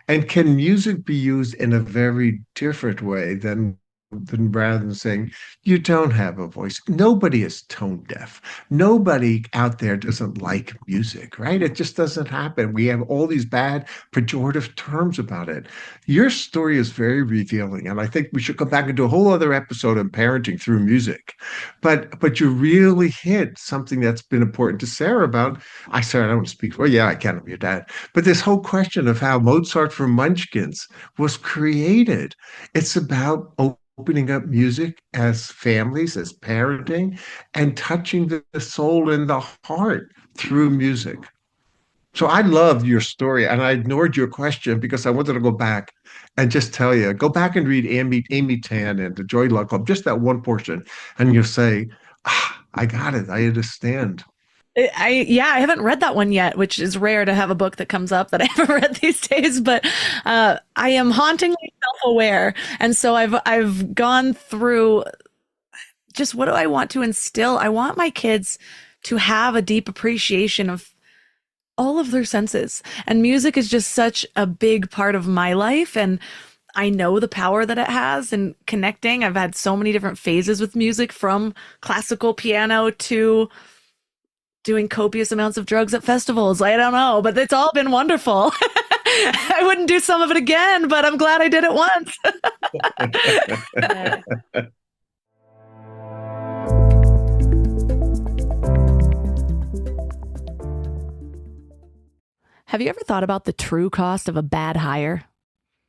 B: And can music be used in a very different way than rather than saying you don't have a voice? Nobody is tone deaf. Nobody out there doesn't like music, right? It just doesn't happen. We have all these bad pejorative terms about it. Your story is very revealing, and I think we should come back and do a whole other episode on parenting through music. But you really hit something that's been important to Sara about. I don't want to speak for, yeah, I can, I'm your dad. But this whole question of how Mozart for Munchkins was created. It's about opening up music as families, as parenting, and touching the soul and the heart through music. So I loved your story, and I ignored your question because I wanted to go back and just tell you, go back and read Amy Tan and the Joy Luck Club, just that one portion, and you'll say, I got it. I understand.
A: I haven't read that one yet, which is rare to have a book that comes up that I haven't read these days, but I am hauntingly self-aware. And so I've gone through just, what do I want to instill? I want my kids to have a deep appreciation of all of their senses. And music is just such a big part of my life. And I know the power that it has in connecting. I've had so many different phases with music, from classical piano to doing copious amounts of drugs at festivals. I don't know, but it's all been wonderful. I wouldn't do some of it again, but I'm glad I did it once. Have you ever thought about the true cost of a bad hire?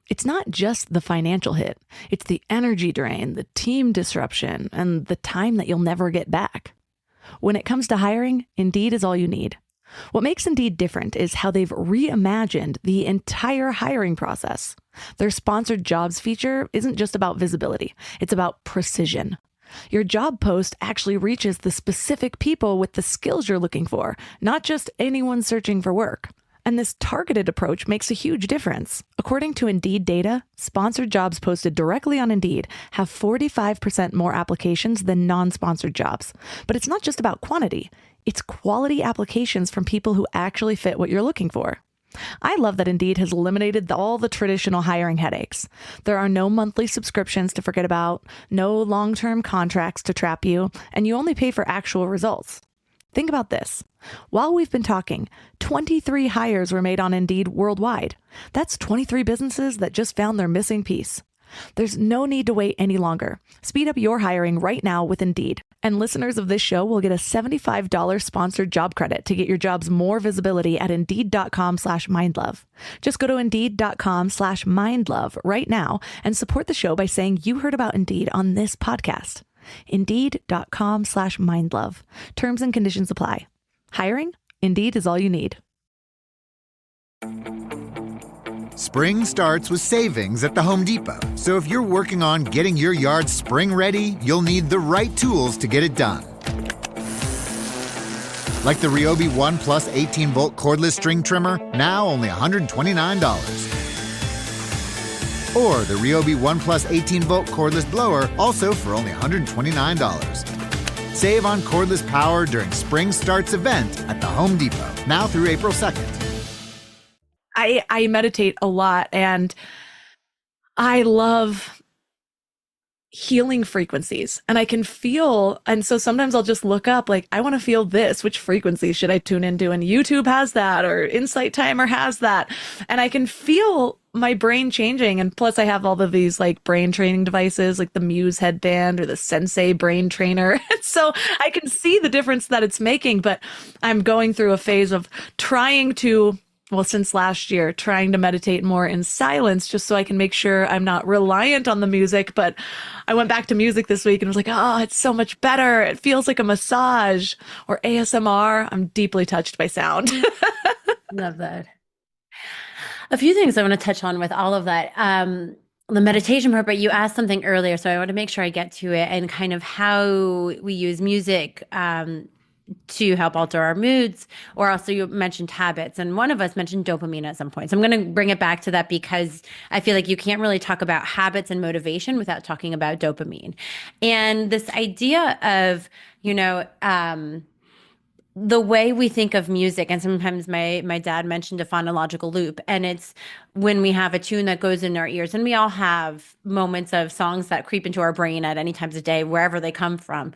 A: It's not just the financial hit. It's the energy drain, the team disruption, and the time that you'll never get back. When it comes to hiring, Indeed is all you need. What makes Indeed different is how they've reimagined the entire hiring process. Their sponsored jobs feature isn't just about visibility. It's about precision. Your job post actually reaches the specific people with the skills you're looking for, not just anyone searching for work. And this targeted approach makes a huge difference. According to Indeed data, sponsored jobs posted directly on Indeed have 45% more applications than non-sponsored jobs. But it's not just about quantity. It's quality applications from people who actually fit what you're looking for. I love that Indeed has eliminated all the traditional hiring headaches. There are no monthly subscriptions to forget about, no long-term contracts to trap you, and you only pay for actual results. Think about this. While we've been talking, 23 hires were made on Indeed worldwide. That's 23 businesses that just found their missing piece. There's no need to wait any longer. Speed up your hiring right now with Indeed. And listeners of this show will get a $75 sponsored job credit to get your jobs more visibility at Indeed.com/mindlove. Just go to Indeed.com/mindlove right now and support the show by saying you heard about Indeed on this podcast. Indeed.com/mindlove. Terms and conditions apply. Hiring? Indeed is all you need.
E: Spring starts with savings at the Home Depot. So if you're working on getting your yard spring ready, you'll need the right tools to get it done. Like the Ryobi One Plus 18-volt cordless string trimmer, now only $129. Or the Ryobi One Plus 18-volt cordless blower, also for only $129. Save on cordless power during Spring Starts event at the Home Depot, now through April 2nd.
A: I meditate a lot, and I love healing frequencies, and I can feel, and so sometimes I'll just look up, like, I want to feel this, which frequency should I tune into? And YouTube has that, or Insight Timer has that, and I can feel my brain changing. And plus I have all of these like brain training devices, like the Muse headband or the Sensei brain trainer. So I can see the difference that it's making, but I'm going through a phase of trying to, well, since last year, trying to meditate more in silence, just so I can make sure I'm not reliant on the music. But I went back to music this week and was like, oh, it's so much better. It feels like a massage or ASMR. I'm deeply touched by sound.
D: Love that. A few things I want to touch on with all of that. The meditation part, but you asked something earlier, so I want to make sure I get to it, and kind of how we use music to help alter our moods, or also you mentioned habits, and one of us mentioned dopamine at some point. So I'm going to bring it back to that, because I feel like you can't really talk about habits and motivation without talking about dopamine. And this idea of, the way we think of music, and sometimes my dad mentioned a phonological loop, and it's when we have a tune that goes in our ears, and we all have moments of songs that creep into our brain at any times of day, wherever they come from.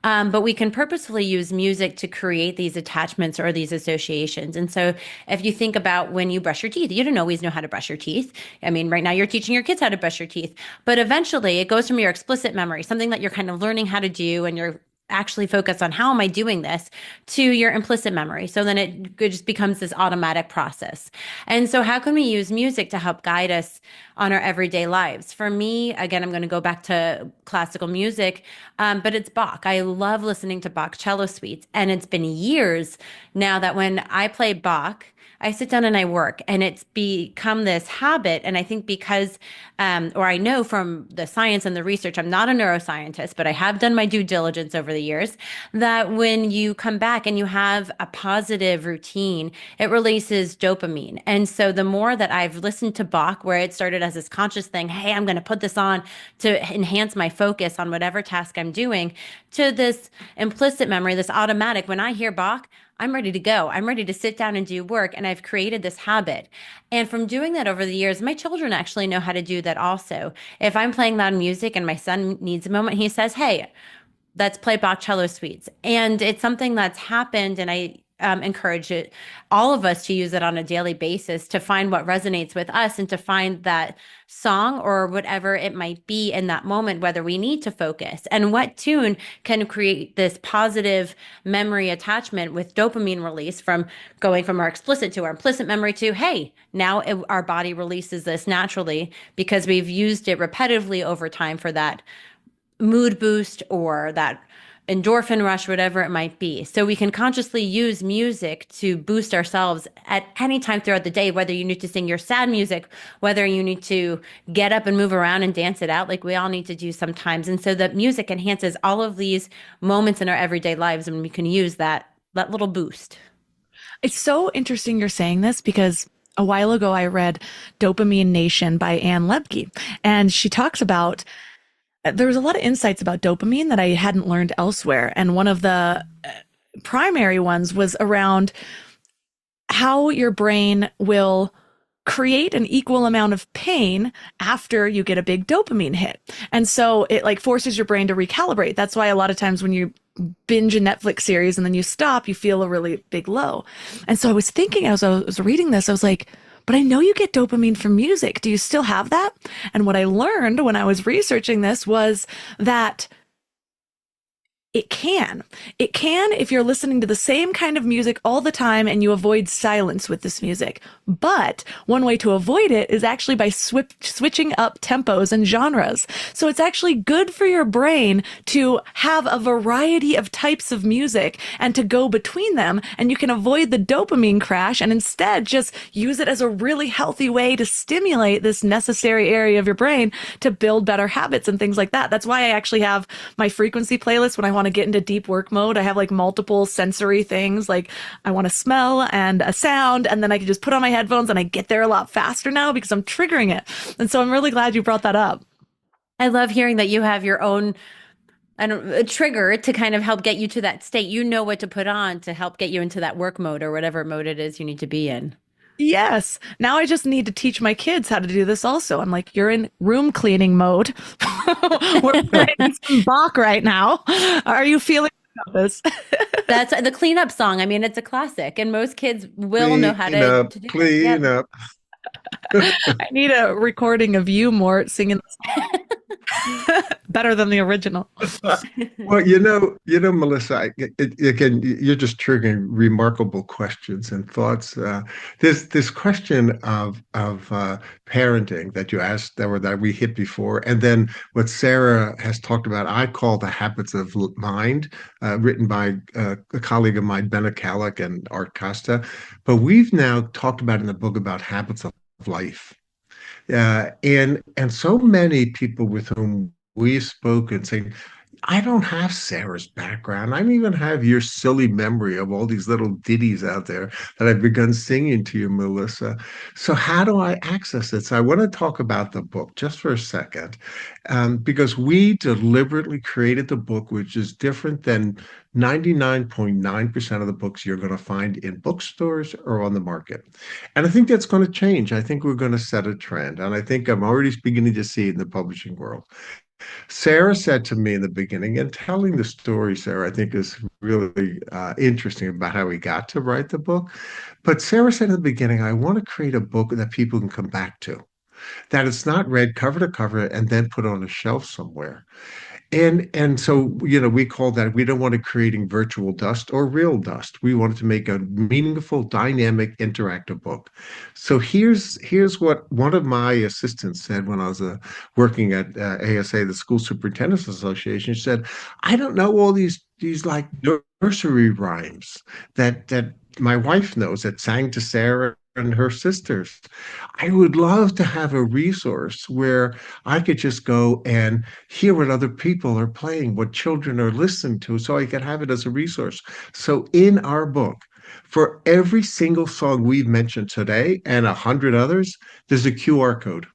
D: But we can purposefully use music to create these attachments or these associations. And so if you think about when you brush your teeth, you don't always know how to brush your teeth. I mean, right now you're teaching your kids how to brush your teeth, but eventually it goes from your explicit memory, something that you're kind of learning how to do, and you're actually focus on how am I doing this, to your implicit memory. So then it just becomes this automatic process. And so how can we use music to help guide us on our everyday lives? For me, again, I'm going to go back to classical music, but it's Bach. I love listening to Bach cello suites. And it's been years now that when I play Bach, I sit down and I work, and it's become this habit. And I think because, or I know from the science and the research, I'm not a neuroscientist, but I have done my due diligence over the years, that when you come back and you have a positive routine, it releases dopamine. And so the more that I've listened to Bach, where it started as this conscious thing, hey, I'm going to put this on to enhance my focus on whatever task I'm doing, to this implicit memory, this automatic, when I hear Bach, I'm ready to go. I'm ready to sit down and do work. And I've created this habit. And from doing that over the years, my children actually know how to do that also. If I'm playing loud music and my son needs a moment, he says, hey, Let's play Bach cello suites. And it's something that's happened, and I encourage it, all of us to use it on a daily basis to find what resonates with us and to find that song or whatever it might be in that moment, whether we need to focus. And what tune can create this positive memory attachment with dopamine release from going from our explicit to our implicit memory to, hey, now our body releases this naturally because we've used it repetitively over time for that mood boost or that endorphin rush, whatever it might be. So we can consciously use music to boost ourselves at any time throughout the day, whether you need to sing your sad music, whether you need to get up and move around and dance it out, like we all need to do sometimes. And so that music enhances all of these moments in our everyday lives, and we can use that little boost.
A: It's so interesting you're saying this because a while ago I read Dopamine Nation by Anne Lebke, and she talks about there was a lot of insights about dopamine that I hadn't learned elsewhere. And one of the primary ones was around how your brain will create an equal amount of pain after you get a big dopamine hit. And so it like forces your brain to recalibrate. That's why a lot of times when you binge a Netflix series and then you stop, you feel a really big low. And so I was thinking, as I was reading this, I was like, but I know you get dopamine from music. Do you still have that? And what I learned when I was researching this was that it can. It can if you're listening to the same kind of music all the time and you avoid silence with this music. But one way to avoid it is actually by switching up tempos and genres. So it's actually good for your brain to have a variety of types of music and to go between them. And you can avoid the dopamine crash and instead just use it as a really healthy way to stimulate this necessary area of your brain to build better habits and things like that. That's why I actually have my frequency playlist when I want to get into deep work mode. I have like multiple sensory things, like I want to smell and a sound, and then I can just put on my headphones and I get there a lot faster now because I'm triggering it. And so I'm really glad you brought that up.
D: I love hearing that you have your own a trigger to kind of help get you to that state. You know what to put on to help get you into that work mode or whatever mode it is you need to be in.
A: Yes. Now I just need to teach my kids how to do this also. I'm like, you're in room cleaning mode. We're playing some Bach right now. Are you feeling this?
D: That's the cleanup song. I mean, it's a classic, and most kids will know how to do
B: clean
D: it.
B: up.
A: I need a recording of you, Mort, singing better than the original.
B: Well, Melissa, again, you're just triggering remarkable questions and thoughts. This question of parenting that you asked that we hit before, and then what Sara has talked about, I call the habits of mind, written by a colleague of mine, Ben Akalik and Art Costa. But we've now talked about in the book about habits of life. And so many people with whom we've spoken saying, I don't have Sara's background. I don't even have your silly memory of all these little ditties out there that I've begun singing to you, Melissa. So how do I access it? So I want to talk about the book just for a second, because we deliberately created the book, which is different than 99.9% of the books you're going to find in bookstores or on the market. And I think that's going to change. I think we're going to set a trend. And I think I'm already beginning to see it in the publishing world. Sara said to me in the beginning, and telling the story, Sara, I think is really interesting about how we got to write the book. But Sara said in the beginning, I want to create a book that people can come back to, that it's not read cover to cover and then put on a shelf somewhere. And so, we call that, we don't want to creating virtual dust or real dust. We wanted to make a meaningful, dynamic, interactive book. So here's what one of my assistants said when I was working at ASA, the School Superintendents Association. She said, I don't know all these like nursery rhymes that my wife knows that sang to Sara and her sisters. I would love to have a resource where I could just go and hear what other people are playing, what children are listening to, so I could have it as a resource. So in our book, for every single song we've mentioned today and 100 others, there's a QR code.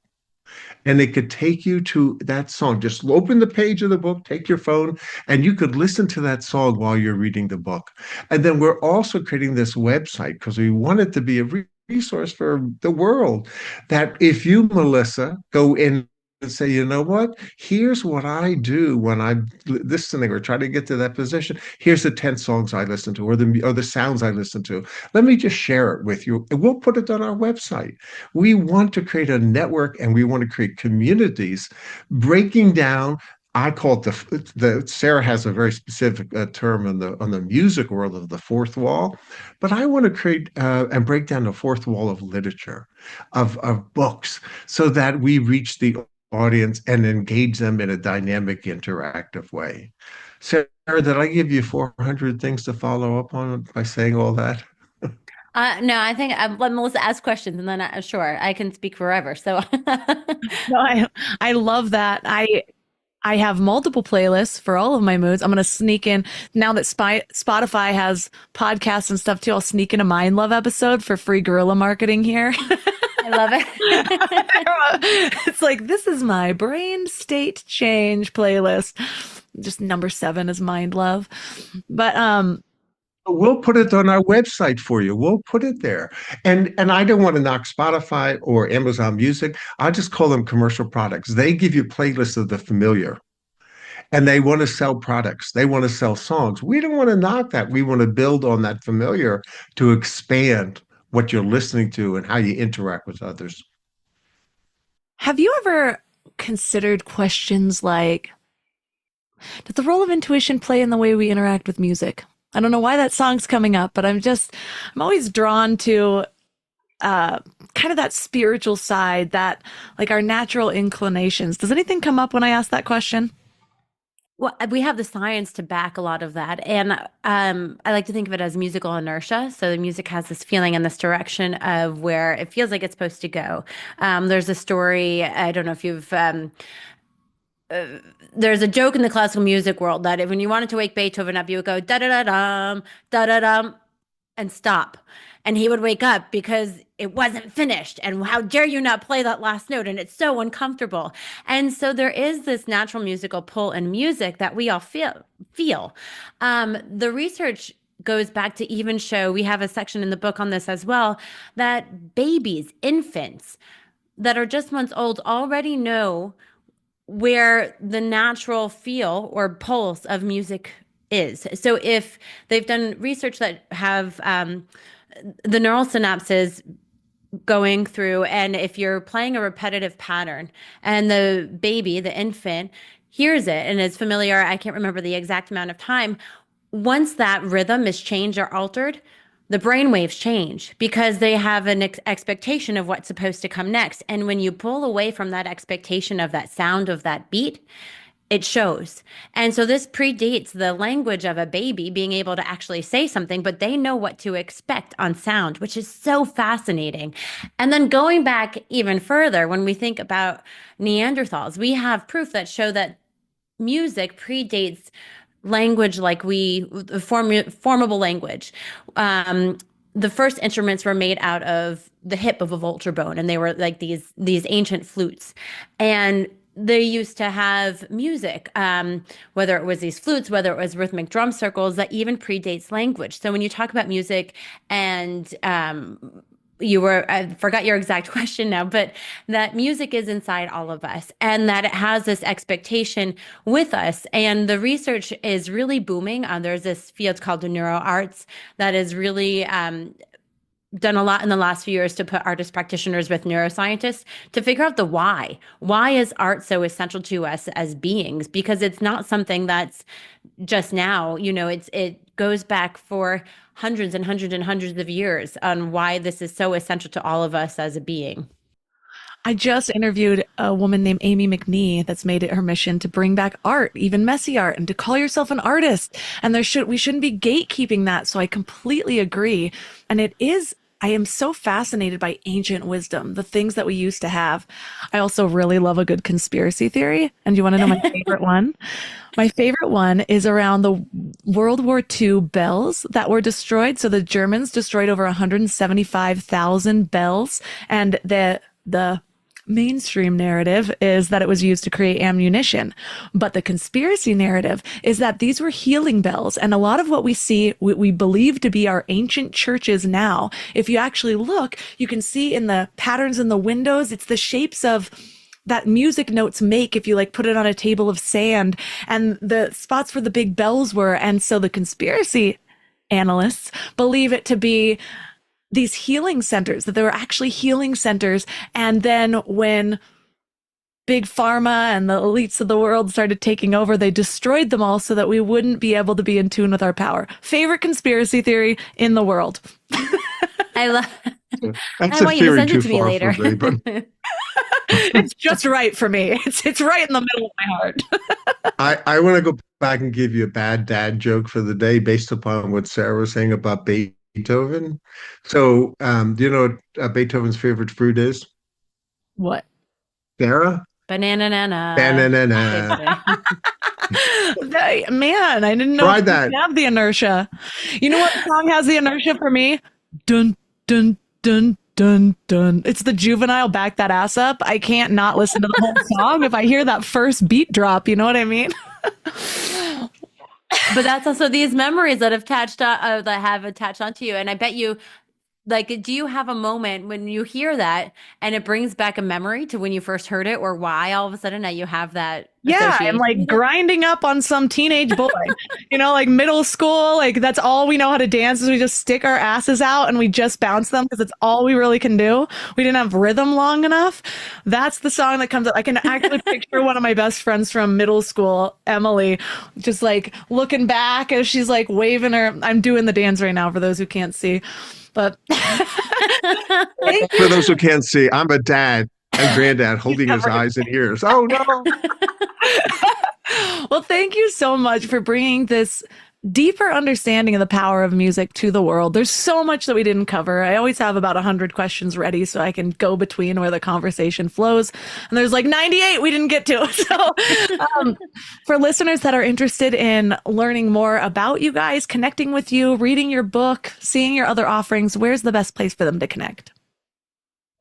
B: And it could take you to that song. Just open the page of the book, take your phone, and you could listen to that song while you're reading the book. And then we're also creating this website because we want it to be a resource for the world, that if you, Melissa, go in say, you know what? Here's what I do when I'm listening or trying to get to that position. Here's the 10 songs I listen to or the sounds I listen to. Let me just share it with you. And we'll put it on our website. We want to create a network and we want to create communities breaking down. I call it the Sarah has a very specific term on the music world of the fourth wall, but I want to create and break down the fourth wall of literature, of books, so that we reach the audience and engage them in a dynamic, interactive way. Sarah, did I give you 400 things to follow up on by saying all that?
D: No, I think let Melissa ask questions, and then sure, I can speak forever. So,
A: No, I love that. I have multiple playlists for all of my moods. I'm going to sneak in now that Spotify has podcasts and stuff too. I'll sneak in a Mind Love episode for free guerrilla marketing here.
D: I love it.
A: It's like, this is my brain state change playlist. Just number 7 is Mind Love. But
B: we'll put it on our website for you. We'll put it there. And I don't want to knock Spotify or Amazon Music. I just call them commercial products. They give you playlists of the familiar and they want to sell products. They want to sell songs. We don't want to knock that. We want to build on that familiar to expand what you're listening to and how you interact with others.
A: have you ever considered questions like, does the role of intuition play in the way we interact with music? I don't know why that song's coming up, but I'm always drawn to kind of that spiritual side, that like our natural inclinations. Does anything come up when I ask that question?
D: Well, we have the science to back a lot of that. And I like to think of it as musical inertia. So the music has this feeling in this direction of where it feels like it's supposed to go. There's a story, I don't know if you've, there's a joke in the classical music world that when you wanted to wake Beethoven up, you would go da-da-da-dum, da-da-dum, and stop. And he would wake up because it wasn't finished. And how dare you not play that last note? And it's so uncomfortable. And so there is this natural musical pull in music that we all feel. The research goes back to even show, we have a section in the book on this as well, that babies, infants that are just months old already know where the natural feel or pulse of music is. So if they've done research that have the neural synapses going through, and if you're playing a repetitive pattern and the baby, the infant, hears it and is familiar, I can't remember the exact amount of time, once that rhythm is changed or altered, the brain waves change because they have an expectation of what's supposed to come next. And when you pull away from that expectation of that sound of that beat, it shows. And so this predates the language of a baby being able to actually say something, but they know what to expect on sound, which is so fascinating. And then going back even further, when we think about Neanderthals, we have proof that show that music predates language, like formable language. The first instruments were made out of the hip of a vulture bone, and they were like these ancient flutes. And they used to have music, whether it was these flutes, whether it was rhythmic drum circles, that even predates language. So when you talk about music and I forgot your exact question now, but that music is inside all of us and that it has this expectation with us. And the research is really booming. There's this field called the neuroarts that is really done a lot in the last few years to put artist practitioners with neuroscientists to figure out the why. Why is art so essential to us as beings? Because it's not something that's just now, it goes back for hundreds and hundreds and hundreds of years on why this is so essential to all of us as a being.
A: I just interviewed a woman named Amy McNee that's made it her mission to bring back art, even messy art, and to call yourself an artist. And we shouldn't be gatekeeping that. So I completely agree. And I am so fascinated by ancient wisdom, the things that we used to have. I also really love a good conspiracy theory. And you want to know my favorite one? My favorite one is around the World War II bells that were destroyed. So the Germans destroyed over 175,000 bells. And the mainstream narrative is that it was used to create ammunition. But the conspiracy narrative is that these were healing bells. And a lot of what we see, we believe to be our ancient churches now, if you actually look, you can see in the patterns in the windows, it's the shapes of that music notes make if you like put it on a table of sand, and the spots where the big bells were. And so the conspiracy analysts believe it to be these healing centers, that there were actually healing centers. And then when big pharma and the elites of the world started taking over, they destroyed them all so that we wouldn't be able to be in tune with our power. Favorite conspiracy theory in the world.
D: I love.
B: That's
D: I
B: a
D: want you to
B: theory
D: send
B: too
D: it to me
B: far
D: later.
B: for me, but
A: It's just right for me. It's right in the middle of my heart.
B: I want to go back and give you a bad dad joke for the day based upon what Sarah was saying about Beethoven. So, do you know what Beethoven's favorite fruit is?
A: What?
B: Sarah?
D: Banana.
B: Banana.
A: Man, I didn't know
B: Try
A: it
B: that.
A: didn't have the inertia. You know what song has the inertia for me? Dun, dun, dun, dun, dun. It's the Juvenile Back That Ass Up. I can't not listen to the whole song if I hear that first beat drop. You know what I mean?
D: But that's also these memories that have attached onto you. And I bet you, like, do you have a moment when you hear that and it brings back a memory to when you first heard it, or why all of a sudden now you have that
A: Yeah, I'm
D: association
A: like
D: with it?
A: grinding up on some teenage boy, like middle school. Like that's all we know how to dance is we just stick our asses out and we just bounce them because it's all we really can do. We didn't have rhythm long enough. That's the song that comes up. I can actually picture one of my best friends from middle school, Emily, just like looking back as she's like waving her. I'm doing the dance right now for those who can't see. But
B: For those who can't see, I'm a dad and granddad holding his eyes and ears. Oh no.
A: well, thank you so much for bringing this deeper understanding of the power of music to the world. There's so much that we didn't cover. I always have about 100 questions ready so I can go between where the conversation flows. And there's like 98 we didn't get to. So for listeners that are interested in learning more about you guys, connecting with you, reading your book, seeing your other offerings, where's the best place for them to connect?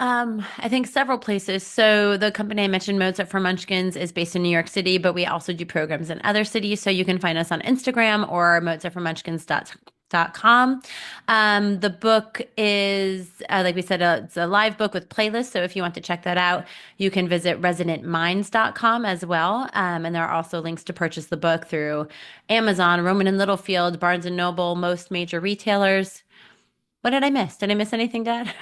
D: I think several places. So the company I mentioned, Mozart for Munchkins, is based in New York City, but we also do programs in other cities. So you can find us on Instagram or mozartformunchkins.com. The book is, like we said, it's a live book with playlists. So if you want to check that out, you can visit resonantminds.com as well. And there are also links to purchase the book through Amazon, Rowman and Littlefield, Barnes and Noble, most major retailers. What did I miss? Did I miss anything, Dad?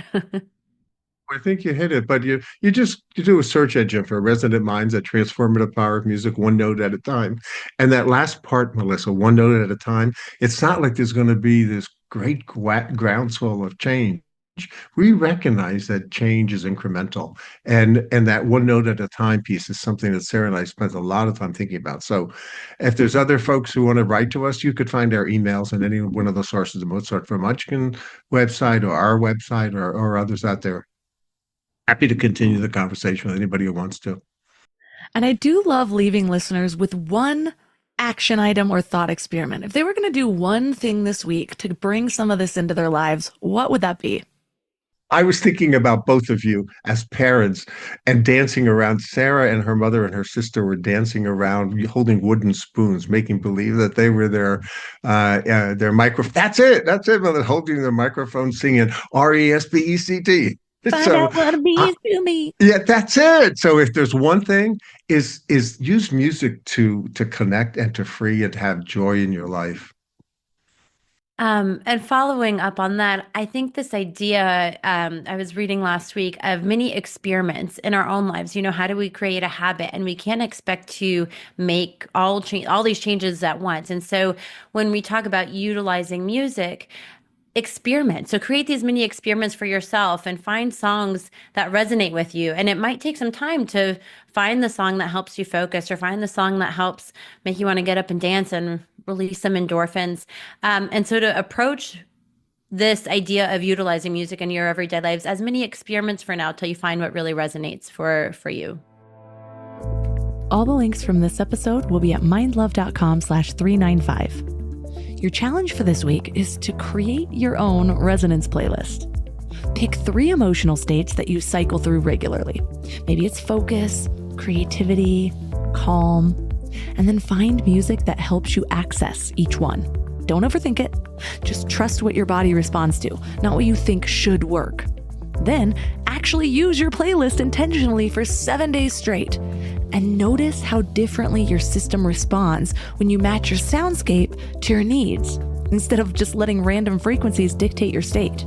B: I think you hit it, but you do a search engine for Resonant Minds, that transformative power of music, one note at a time. And that last part, Melissa, one note at a time, it's not like there's going to be this great groundswell of change. We recognize that change is incremental, and that one note at a time piece is something that Sarah and I spent a lot of time thinking about. So if there's other folks who want to write to us, you could find our emails on any one of the sources, the Mozart for Munchkin website or our website or others out there. Happy to continue the conversation with anybody who wants to.
A: And I do love leaving listeners with one action item or thought experiment. If they were going to do one thing this week to bring some of this into their lives, what would that be?
B: I was thinking about both of you as parents and dancing around. Sarah and her mother and her sister were dancing around, holding wooden spoons, making believe that they were their microphone. That's it, mother, holding their microphone, singing RESPECT.
A: Find
B: So,
A: out what it means to me.
B: yeah, that's it. So if there's one thing, is use music to connect and to free and to have joy in your life.
D: And following up on that, I think this idea, I was reading last week of mini experiments in our own lives. How do we create a habit? And we can't expect to make all these changes at once. And so when we talk about utilizing music, experiment. So create these mini experiments for yourself and find songs that resonate with you. And it might take some time to find the song that helps you focus or find the song that helps make you want to get up and dance and release some endorphins. And so to approach this idea of utilizing music in your everyday lives as many experiments for now till you find what really resonates for you.
A: All the links from this episode will be at mindlove.com/395. Your challenge for this week is to create your own resonance playlist. Pick 3 emotional states that you cycle through regularly. Maybe it's focus, creativity, calm, and then find music that helps you access each one. Don't overthink it. Just trust what your body responds to, not what you think should work. Then actually use your playlist intentionally for 7 days straight. And notice how differently your system responds when you match your soundscape to your needs, instead of just letting random frequencies dictate your state.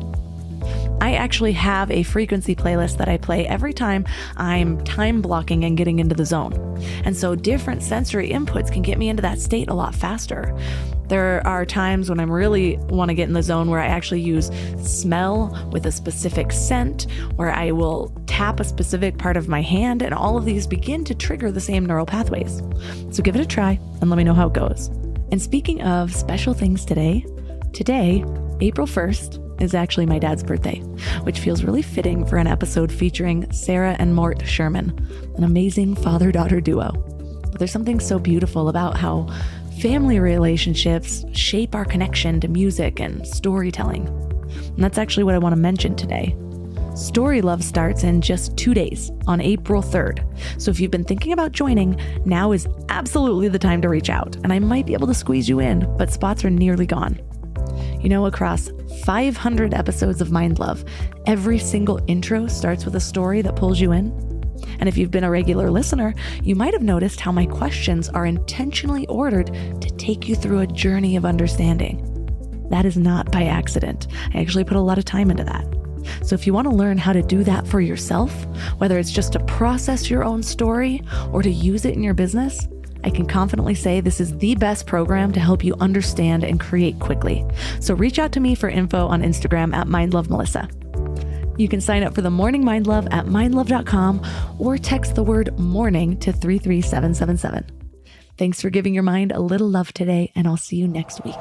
A: I actually have a frequency playlist that I play every time I'm time blocking and getting into the zone. And so different sensory inputs can get me into that state a lot faster. There are times when I really want to get in the zone where I actually use smell with a specific scent, where I will tap a specific part of my hand, and all of these begin to trigger the same neural pathways. So give it a try and let me know how it goes. And speaking of special things today, April 1st, is actually my dad's birthday, which feels really fitting for an episode featuring Sara and Mort Sherman, an amazing father-daughter duo. But there's something so beautiful about how family relationships shape our connection to music and storytelling. And that's actually what I want to mention today. Story Love starts in just 2 days, on April 3rd. So if you've been thinking about joining, now is absolutely the time to reach out, and I might be able to squeeze you in, but spots are nearly gone. You know, across 500 episodes of Mind Love, every single intro starts with a story that pulls you in. And if you've been a regular listener, you might have noticed how my questions are intentionally ordered to take you through a journey of understanding. That is not by accident. I actually put a lot of time into that. So if you want to learn how to do that for yourself, whether it's just to process your own story or to use it in your business, I can confidently say this is the best program to help you understand and create quickly. So reach out to me for info on Instagram at MindLoveMelissa. You can sign up for the Morning Mind Love at mindlove.com or text the word morning to 33777. Thanks for giving your mind a little love today, and I'll see you next week.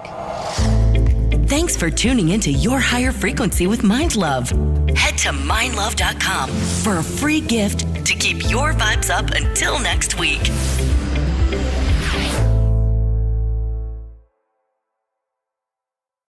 C: Thanks for tuning into Your Higher Frequency with Mind Love. Head to mindlove.com for a free gift to keep your vibes up until next week.